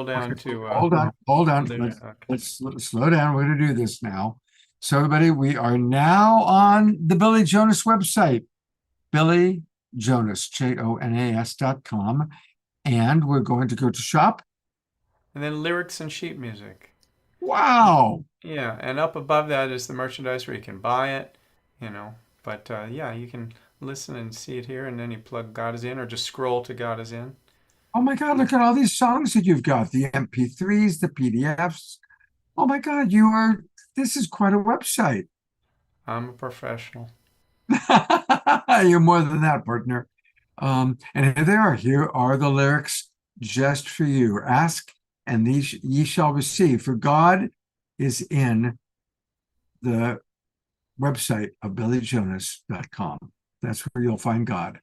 down to Hold on. there. Okay. Let's slow down. We're going to do this now. So everybody, we are now on the Billy Jonas website, Billy Jonas, JONAS.com. And we're going to go to shop. And then lyrics and sheet music. Wow. Yeah, and up above that is the merchandise where you can buy it, But yeah, you can listen and see it here, and then you plug God is in, or just scroll to God is in. Oh my God, look at all these songs that you've got, the MP3s, the PDFs. Oh my God, this is quite a website. I'm a professional. You're more than that, partner. And here they are. Here are the lyrics just for you. Ask, and these ye shall receive. For God is in the website of billyjonas.com. That's where you'll find God.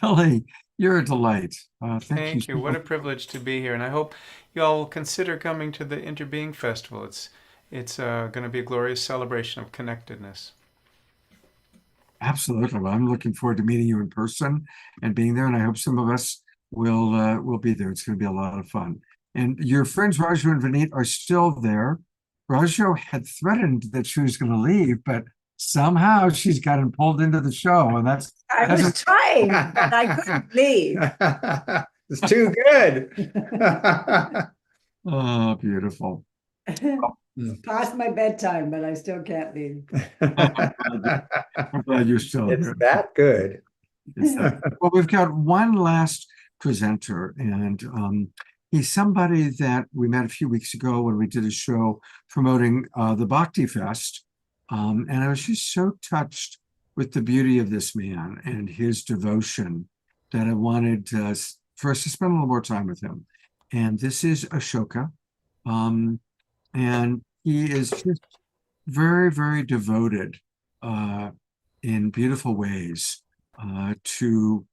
Billy, you're a delight. Thank you. What a privilege to be here, and I hope you all will consider coming to the Interbeing Festival. It's going to be a glorious celebration of connectedness. Absolutely. Well, I'm looking forward to meeting you in person and being there, and I hope some of us will be there. It's going to be a lot of fun. And your friends Raju and Vineet are still there. Raju had threatened that she was going to leave, but somehow she's gotten pulled into the show, and that's was trying, but I couldn't leave. It's too good. Oh, beautiful. Past my bedtime, but I still can't leave. I'm glad you're still It's here. that good. Well, we've got one last presenter, and he's somebody that we met a few weeks ago when we did a show promoting the Bhakti Fest. And I was just so touched with the beauty of this man and his devotion that I wanted for us to spend a little more time with him. And this is Ashoka. And he is just very, very devoted in beautiful ways to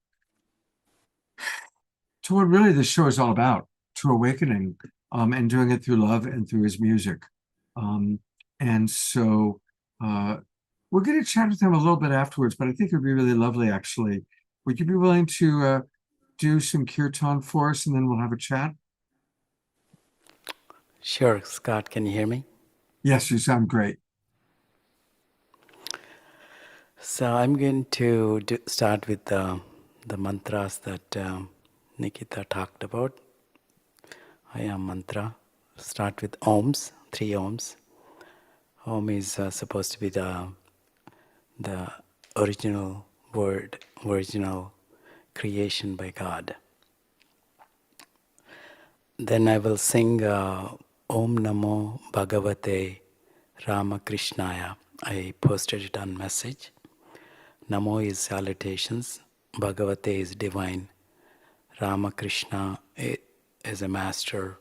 what really this show is all about, to awakening, and doing it through love and through his music. And so we're going to chat with him a little bit afterwards, but I think it'd be really lovely, actually. Would you be willing to do some kirtan for us, and then we'll have a chat? Sure, Scott, can you hear me? Yes, you sound great. So I'm going to start with the mantras that Nikita talked about. I am mantra. Start with Oms, 3 Oms. Om is supposed to be the original word, original creation by God. Then I will sing Om Namo Bhagavate Ramakrishnaya. I posted it on message. Namo is salutations. Bhagavate is divine. Ramakrishna is a master.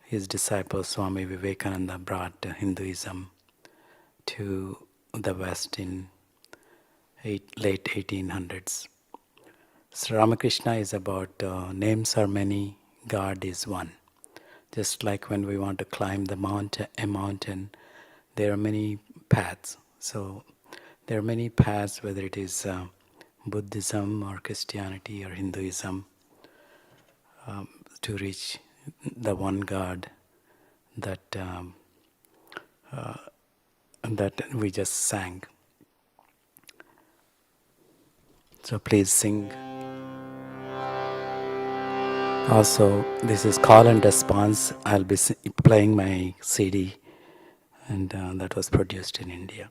His disciple Swami Vivekananda brought Hinduism to the West in late 1800s. So Ramakrishna is about names are many, God is one. Just like when we want to climb a mountain, there are many paths. So There are many paths, whether it is Buddhism or Christianity or Hinduism, to reach the one God that that we just sang. So please sing. Also, this is call and response. I'll be playing my CD, and that was produced in India.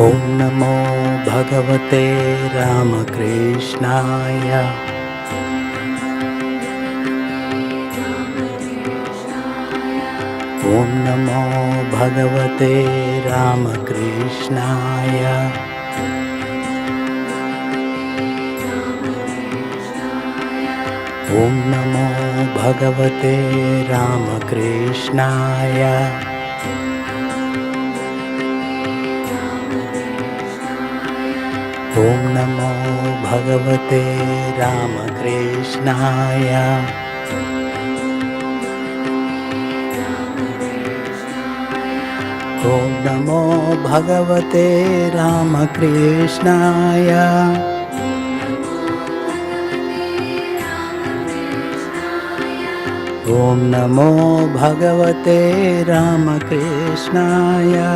Om Namo Bhagavate Ramakrishnaya. Om Namo Bhagavate Ramakrishnaya. Om Namo Bhagavate Ramakrishnaya. Om Namo Bhagavate Ramakrishnaya. Om Namo Bhagavate Ramakrishnaya. Om Namo Bhagavate Ramakrishnaya.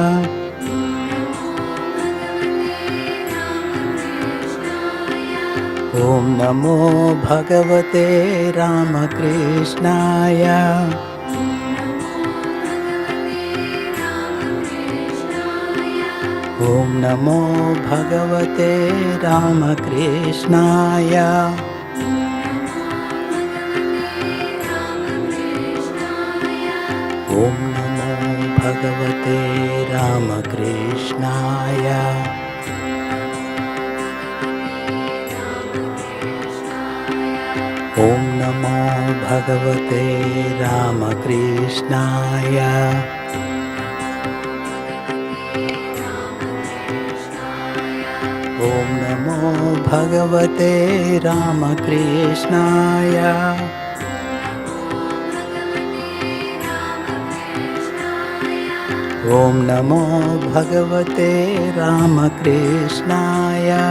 Om Namo Bhagavate Ramakrishnaya. Om Namo Bhagavate Ramakrishnaya. Om Namo Bhagavate Ramakrishnaya. Om Namo Bhagavate Ramakrishnaya. Om Namo Bhagavate Ramakrishnaya. Om Namo Bhagavate Ramakrishnaya.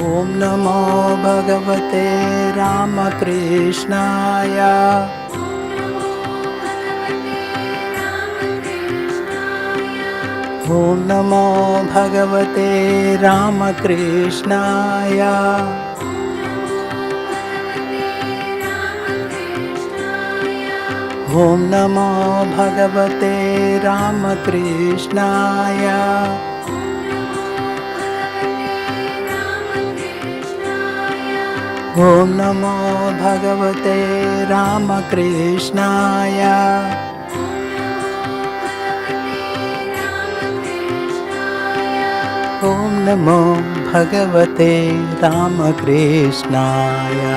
Om Namo Bhagavate Ramakrishnaya. Om Namo Bhagavate Ramakrishnaya. Om Namo Bhagavate Ramakrishnaya. Om Namo Bhagavate Ramakrishnaya. Om Namo Bhagavate Ramakrishnaya.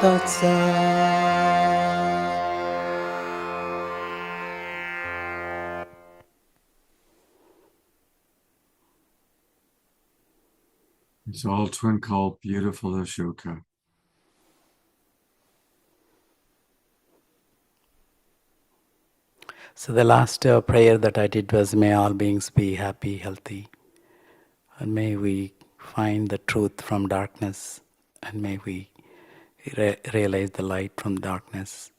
Tatsat. It's all twinkle, beautiful Ashoka. So the last prayer that I did was, may all beings be happy, healthy, and may we find the truth from darkness, and may we realize the light from darkness.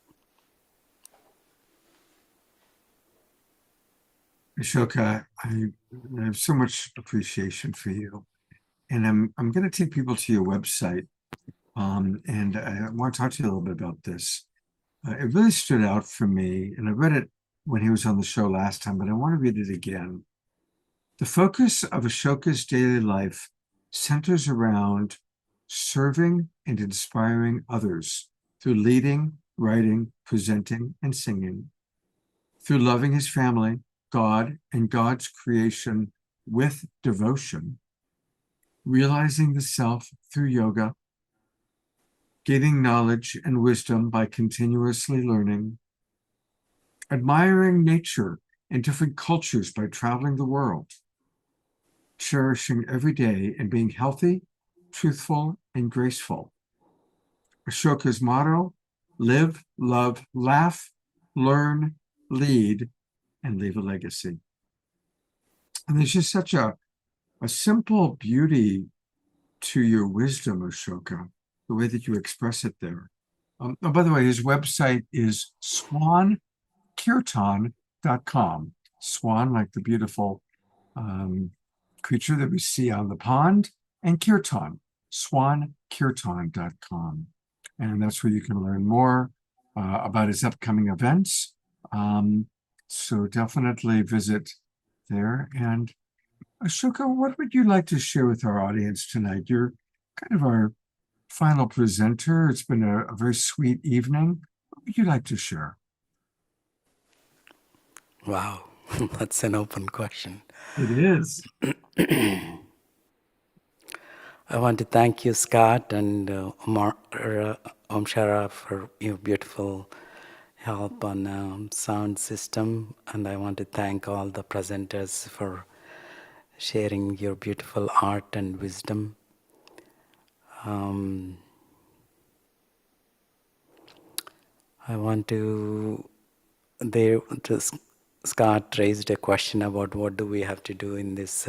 Ashoka, I have so much appreciation for you. And I'm going to take people to your website. And I want to talk to you a little bit about this. It really stood out for me, and I read it when he was on the show last time, but I want to read it again. The focus of Ashoka's daily life centers around serving and inspiring others through leading, writing, presenting, and singing, through loving his family, God, and God's creation with devotion, realizing the self through yoga, gaining knowledge and wisdom by continuously learning, admiring nature and different cultures by traveling the world, cherishing every day and being healthy, truthful, and graceful. Ashoka's motto: live, love, laugh, learn, lead, and leave a legacy. And there's just such a simple beauty to your wisdom, Ashoka, the way that you express it there. Oh, by the way, his website is swankirtan.com. Swan, like the beautiful creature that we see on the pond, and kirtan, swankirtan.com. And that's where you can learn more about his upcoming events. So definitely visit there. And Ashoka, what would you like to share with our audience tonight? You're kind of our final presenter. It's been a very sweet evening. What would you like to share? Wow, that's an open question. It is. I want to thank you, Scott, and Om Shara for your beautiful help on sound system. And I want to thank all the presenters for sharing your beautiful art and wisdom. I want to, Scott raised a question about what do we have to do in this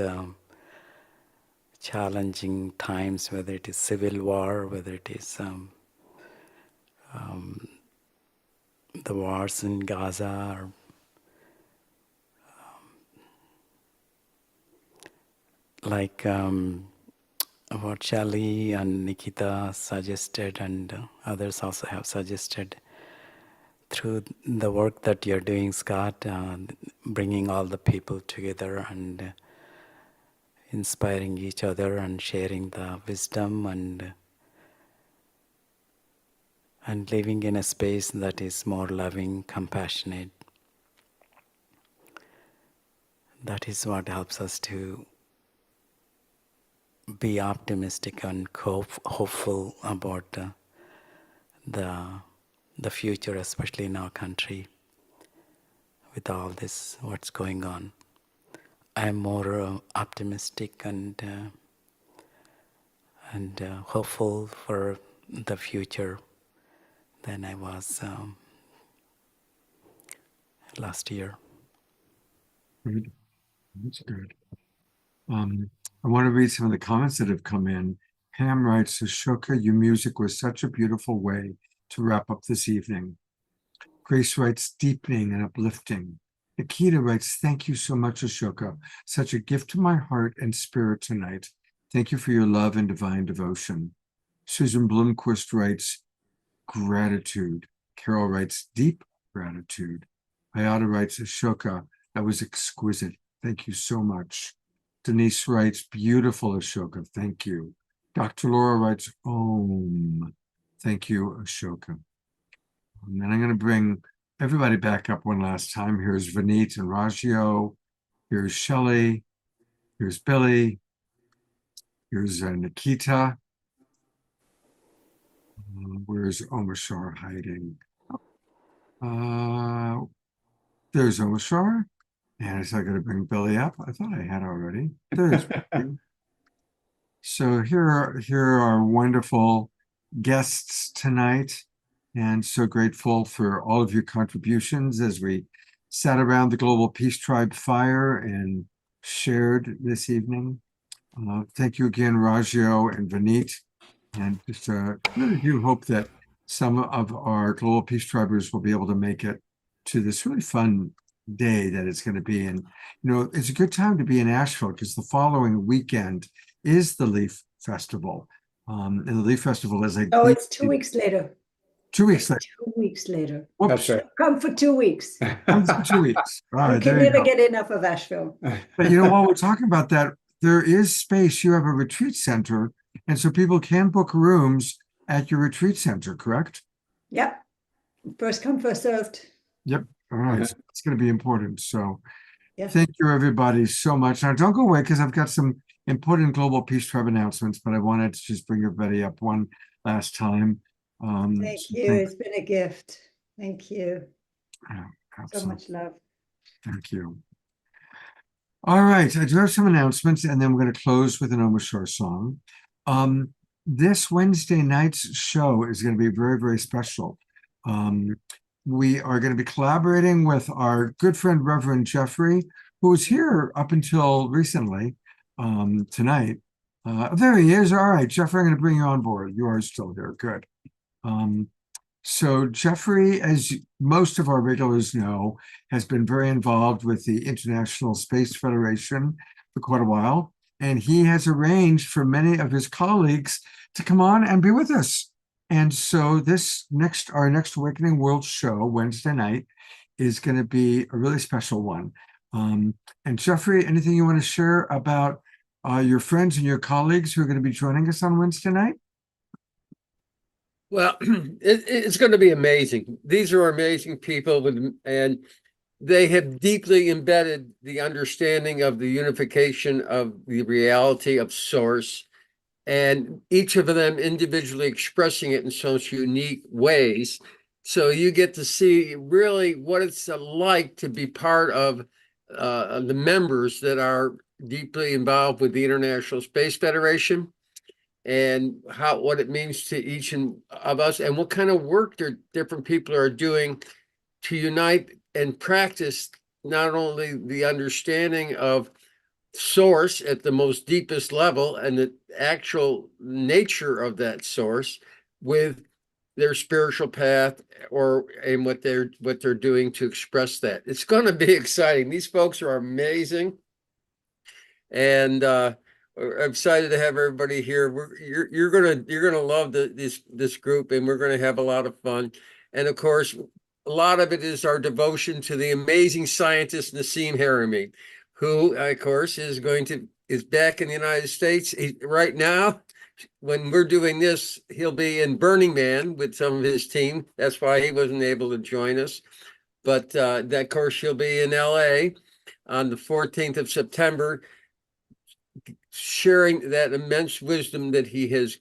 challenging times, whether it is civil war, whether it is the wars in Gaza, or like what Shelley and Nikita suggested, and others also have suggested, through the work that you're doing, Scott, bringing all the people together and inspiring each other and sharing the wisdom and living in a space that is more loving, compassionate. That is what helps us to be optimistic and hopeful about the future, especially in our country, with all this, what's going on. I'm more optimistic and hopeful for the future than I was last year. Good. That's good. I want to read some of the comments that have come in. Pam writes, Ashoka, your music was such a beautiful way to wrap up this evening. Grace writes, deepening and uplifting. Nikita writes, thank you so much, Ashoka. Such a gift to my heart and spirit tonight. Thank you for your love and divine devotion. Susan Blomquist writes, gratitude. Carol writes, deep gratitude. Ayada writes, Ashoka, that was exquisite. Thank you so much. Denise writes, beautiful, Ashoka. Thank you. Dr. Laura writes, Om. Thank you, Ashoka. And then I'm going to bring everybody back up one last time. Here's Vineet and Ragio. Here's Shelley. Here's Billy. Here's Nikita. Where's Omashar hiding? There's Omashar. And is I going to bring Billy up? I thought I had already. There's Billy. So here are our wonderful guests tonight, and so grateful for all of your contributions as we sat around the Global Peace Tribe fire and shared this evening. Thank you again, Ragio and Vineet. And just really do hope that some of our Global Peace Tribers will be able to make it to this really fun day that it's going to be. And, you know, it's a good time to be in Asheville because the following weekend is the Leaf Festival. And the Leaf Festival is like... Oh, it's 2 weeks later. 2 weeks later. 2 weeks later. Whoops. That's right. Come for 2 weeks. Come for 2 weeks. All We right, can there you never go. get enough of Asheville. But, you know, while we're talking about that, there is space. You have a retreat center, and so people can book rooms at your retreat center, correct? Yep. First come, first served. Yep. All right. So it's going to be important. So Yeah. thank you, everybody, so much. Now, don't go away because I've got some important Global Peace Tribe announcements, but I wanted to just bring everybody up one last time. Thank So you. It's been a gift. Thank you. Yeah, So absolutely. much love. Thank you. All right, I do have some announcements, and then we're going to close with an Omashore song. This Wednesday night's show is going to be very, very special. We are going to be collaborating with our good friend, Reverend Jeffrey, who was here up until recently, tonight. There he is. All right, Jeffrey, I'm going to bring you on board. You are still here. Good. So Jeffrey, as most of our regulars know, has been very involved with the International Space Federation for quite a while, and he has arranged for many of his colleagues to come on and be with us. And so our next Awakening World show, Wednesday night, is going to be a really special one. And Jeffrey, anything you want to share about your friends and your colleagues who are going to be joining us on Wednesday night? Well, it's going to be amazing. These are amazing people, and they have deeply embedded the understanding of the unification of the reality of Source, and each of them individually expressing it in such unique ways. So you get to see really what it's like to be part of the members that are deeply involved with the International Space Federation, and what it means to each of us, and what kind of work different people are doing to unite and practice not only the understanding of Source at the most deepest level and the actual nature of that Source with their spiritual path and what they're doing to express that. It's going to be exciting. These folks are amazing, and I'm excited to have everybody here. You're gonna love this group, and we're gonna have a lot of fun. And of course, a lot of it is our devotion to the amazing scientist Nassim Harimi, who, of course, is back in the United States right now. When we're doing this, he'll be in Burning Man with some of his team. That's why he wasn't able to join us. But of course, he'll be in LA on the 14th of September, sharing that immense wisdom that he has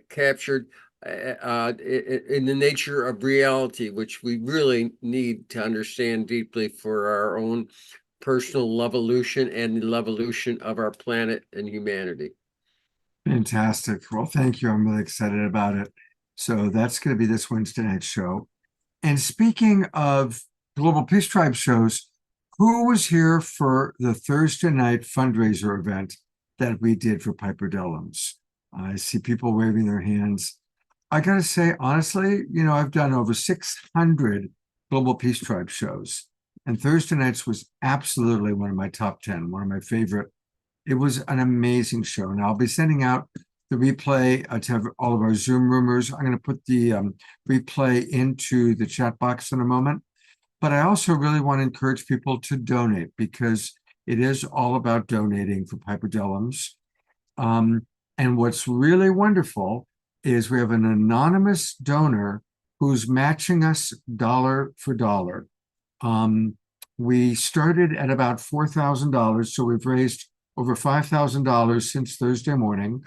captured in the nature of reality, which we really need to understand deeply for our own personal evolution and the evolution of our planet and humanity. Fantastic. Well, thank you. I'm really excited about it. So that's going to be this Wednesday night show. And speaking of Global Peace Tribe shows, who was here for the Thursday night fundraiser event that we did for Piper Dellums? I see people waving their hands. I got to say, honestly, you know, I've done over 600 Global Peace Tribe shows, and Thursday nights was absolutely one of my top 10, one of my favorite. It was an amazing show, and I'll be sending out the replay to have all of our Zoom roomers. I'm going to put the replay into the chat box in a moment, but I also really want to encourage people to donate, because it is all about donating for Piper Dellums. And what's really wonderful is we have an anonymous donor who's matching us dollar for dollar. We started at about $4,000, so we've raised over $5,000 since Thursday morning.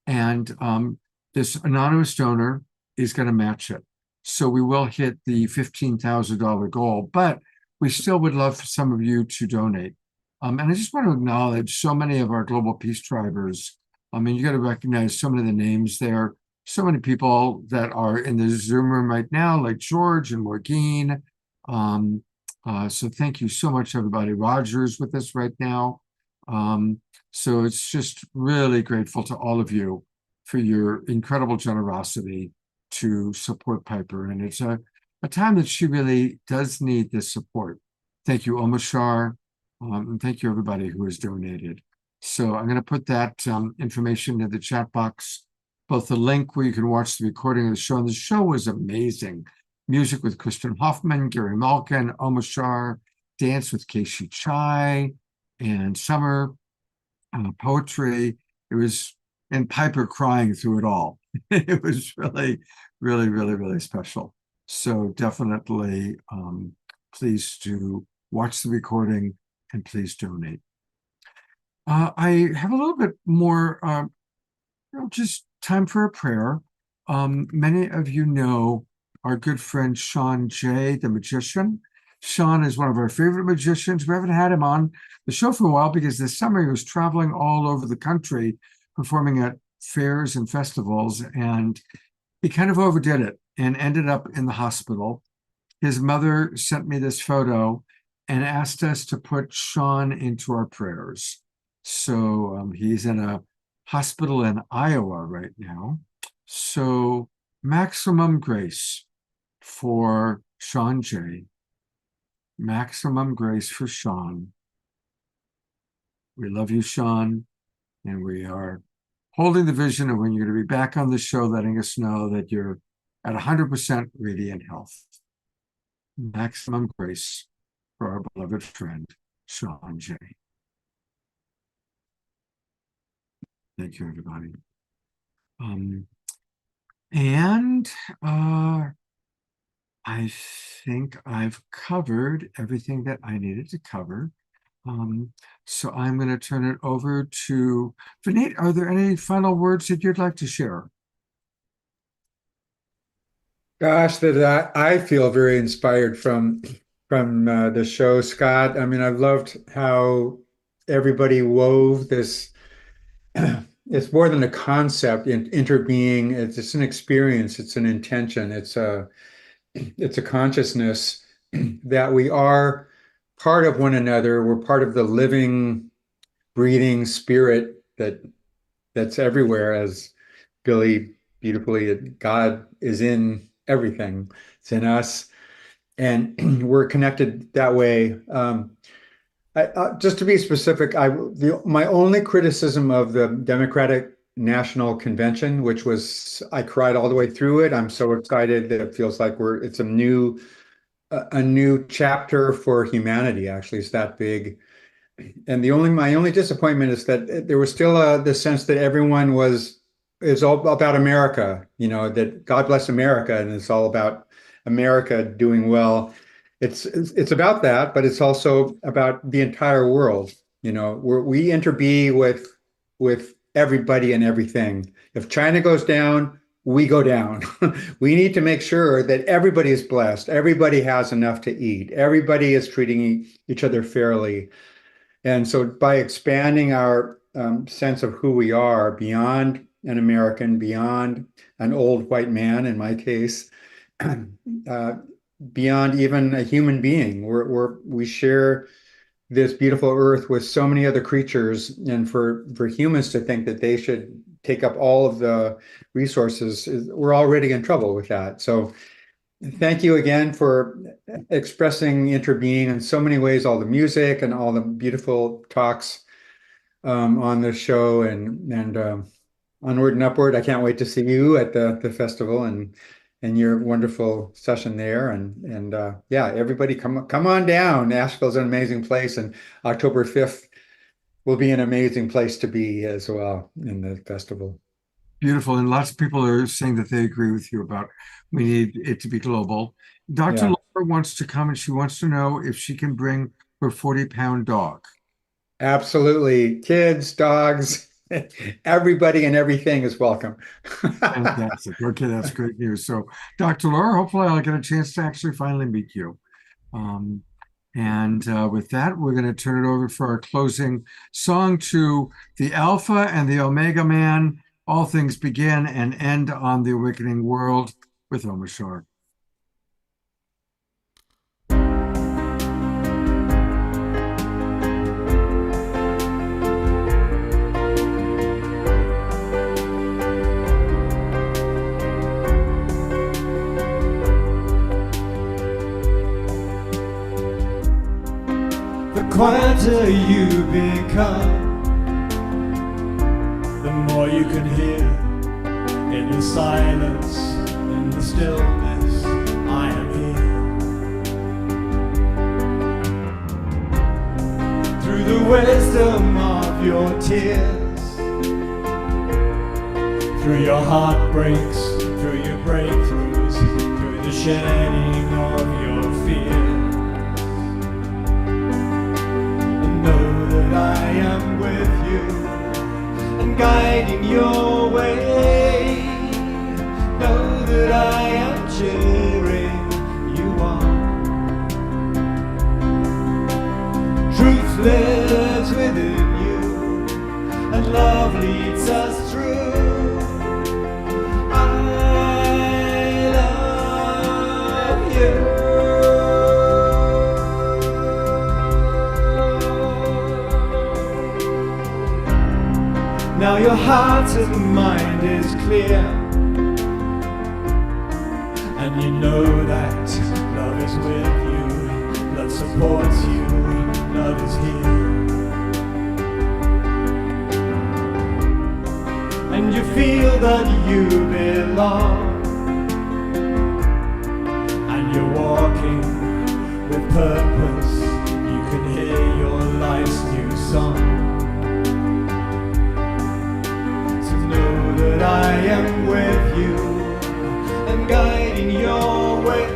And this anonymous donor is going to match it. So we will hit the $15,000 goal, but we still would love for some of you to donate. And I just want to acknowledge so many of our global peace drivers. I mean, you got to recognize so many of the names there. So many people that are in the Zoom room right now, like George and Morgine. So thank you so much, everybody. Roger's with us right now. So it's just really grateful to all of you for your incredible generosity to support Piper. And it's a time that she really does need this support. Thank you, Omashar. And thank you, everybody who has donated. So I'm going to put that information in the chat box, both the link where you can watch the recording of the show. And the show was amazing. Music with Kristen Hoffman, Gary Malkin, Omashar, dance with Casey Chai, and Summer, poetry. It was, and Piper crying through it all. It was really, really, really, really special. So definitely, please do watch the recording and please donate. I have a little bit more, just time for a prayer. Many of you know our good friend Sean Jay, the magician. Sean is one of our favorite magicians. We haven't had him on the show for a while because this summer he was traveling all over the country, performing at fairs and festivals, and he kind of overdid it and ended up in the hospital. His mother sent me this photo and asked us to put Sean into our prayers. So he's in a hospital in Iowa right now. So maximum grace for Sean Jay. Maximum grace for Sean. We love you, Sean, and we are holding the vision of when you're going to be back on the show, letting us know that you're at 100% radiant health. Maximum grace for our beloved friend, Sean Jay. Thank you, everybody. I think I've covered everything that I needed to cover. So I'm going to turn it over to Vineet. Are there any final words that you'd like to share? Gosh, that I feel very inspired from the show, Scott. I mean, I've loved how everybody wove this. It's more than a concept. Interbeing, it's an experience. It's an intention. It's a consciousness that we are part of one another. We're part of the living, breathing spirit that's everywhere, as Billy beautifully, God is in everything. It's in us, and we're connected that way. Just to be specific, my only criticism of the Democratic National Convention, which was I cried all the way through it. I'm so excited that it feels like it's a new chapter for humanity. Actually, it's that big. And my only disappointment is that there was still the sense that everyone is all about America, that God bless America, and it's all about America doing well. It's about that, but it's also about the entire world. We interbe with everybody and everything. If China goes down, we go down. We need to make sure that everybody is blessed, everybody has enough to eat, everybody is treating each other fairly. And so by expanding our sense of who we are beyond an American, beyond an old white man, in my case, beyond even a human being, we share this beautiful earth with so many other creatures, and for humans to think that they should take up all of the resources, we're already in trouble with that. So thank you again for expressing interbeing in so many ways, all the music and all the beautiful talks on the show, and onward and upward. I can't wait to see you at the festival and your wonderful session there. And yeah, everybody come on down. Nashville's an amazing place, and October 5th will be an amazing place to be as well in the festival. Beautiful. And lots of people are saying that they agree with you about we need it to be global. Dr. Yeah. Laura wants to come and she wants to know if she can bring her 40-pound dog. Absolutely. Kids, dogs, Everybody and everything is welcome. Fantastic. Okay, that's great news. So, Dr. Laura, hopefully I'll get a chance to actually finally meet you. And with that, we're going to turn it over for our closing song to the Alpha and the Omega Man. All things begin and end on the awakening world with Omashar. The quieter you become, the more you can hear in the silence, in the stillness. I am here. Through the wisdom of your tears, through your heartbreaks, through your breakthroughs, through the shedding of your fear. I am with you and guiding your way. Know that I am cheering you on. Truth lives within you and love leads us through. I love you. Now your heart and mind is clear, and you know that love is with you, love supports you, love is here. And you feel that you belong, and you're walking with purpose. You can hear your life's new song. That I am with you and guiding your way.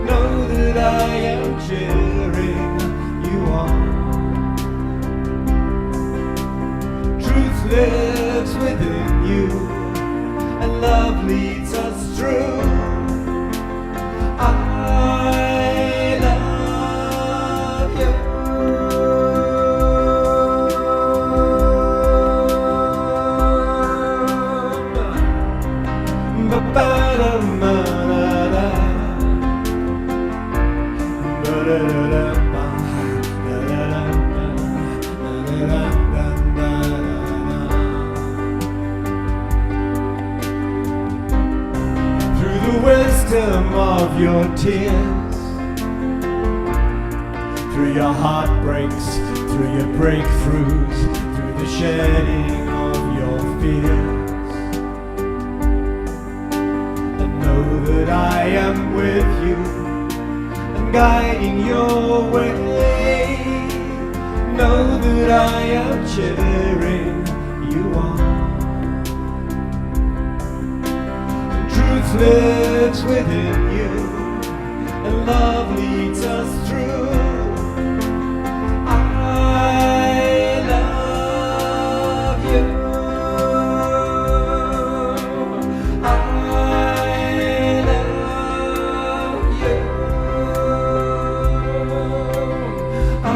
Know that I am cheering you on. Truth lives within you and love leads us through. I love you. Through the wisdom of your tears, through your heartbreaks, through your breakthroughs, through the shedding of your fears, and know that I am with you and guiding your way. Know that I am cheering you on. Truth lives within you and love leads us through. I love you. I love you. I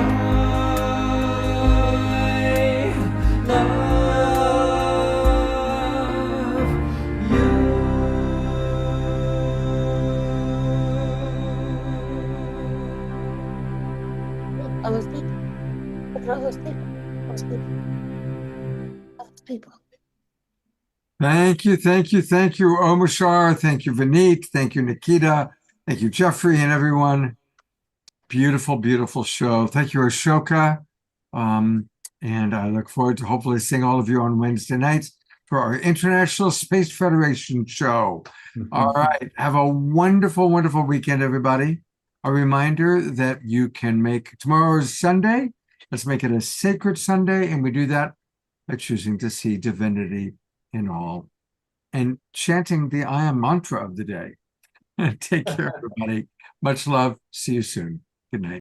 Thank you, Omashar. Thank you, Vineet. Thank you, Nikita. Thank you, Jeffrey, and everyone. Beautiful, beautiful show. Thank you, Ashoka. And I look forward to hopefully seeing all of you on Wednesday nights for our International Space Federation show. All right. Have a wonderful, wonderful weekend, everybody. A reminder that you can make tomorrow's Sunday. Let's make it a sacred Sunday. And we do that by choosing to see divinity in all and chanting the I am mantra of the day. Take care, everybody. Much love. See you soon. Good night.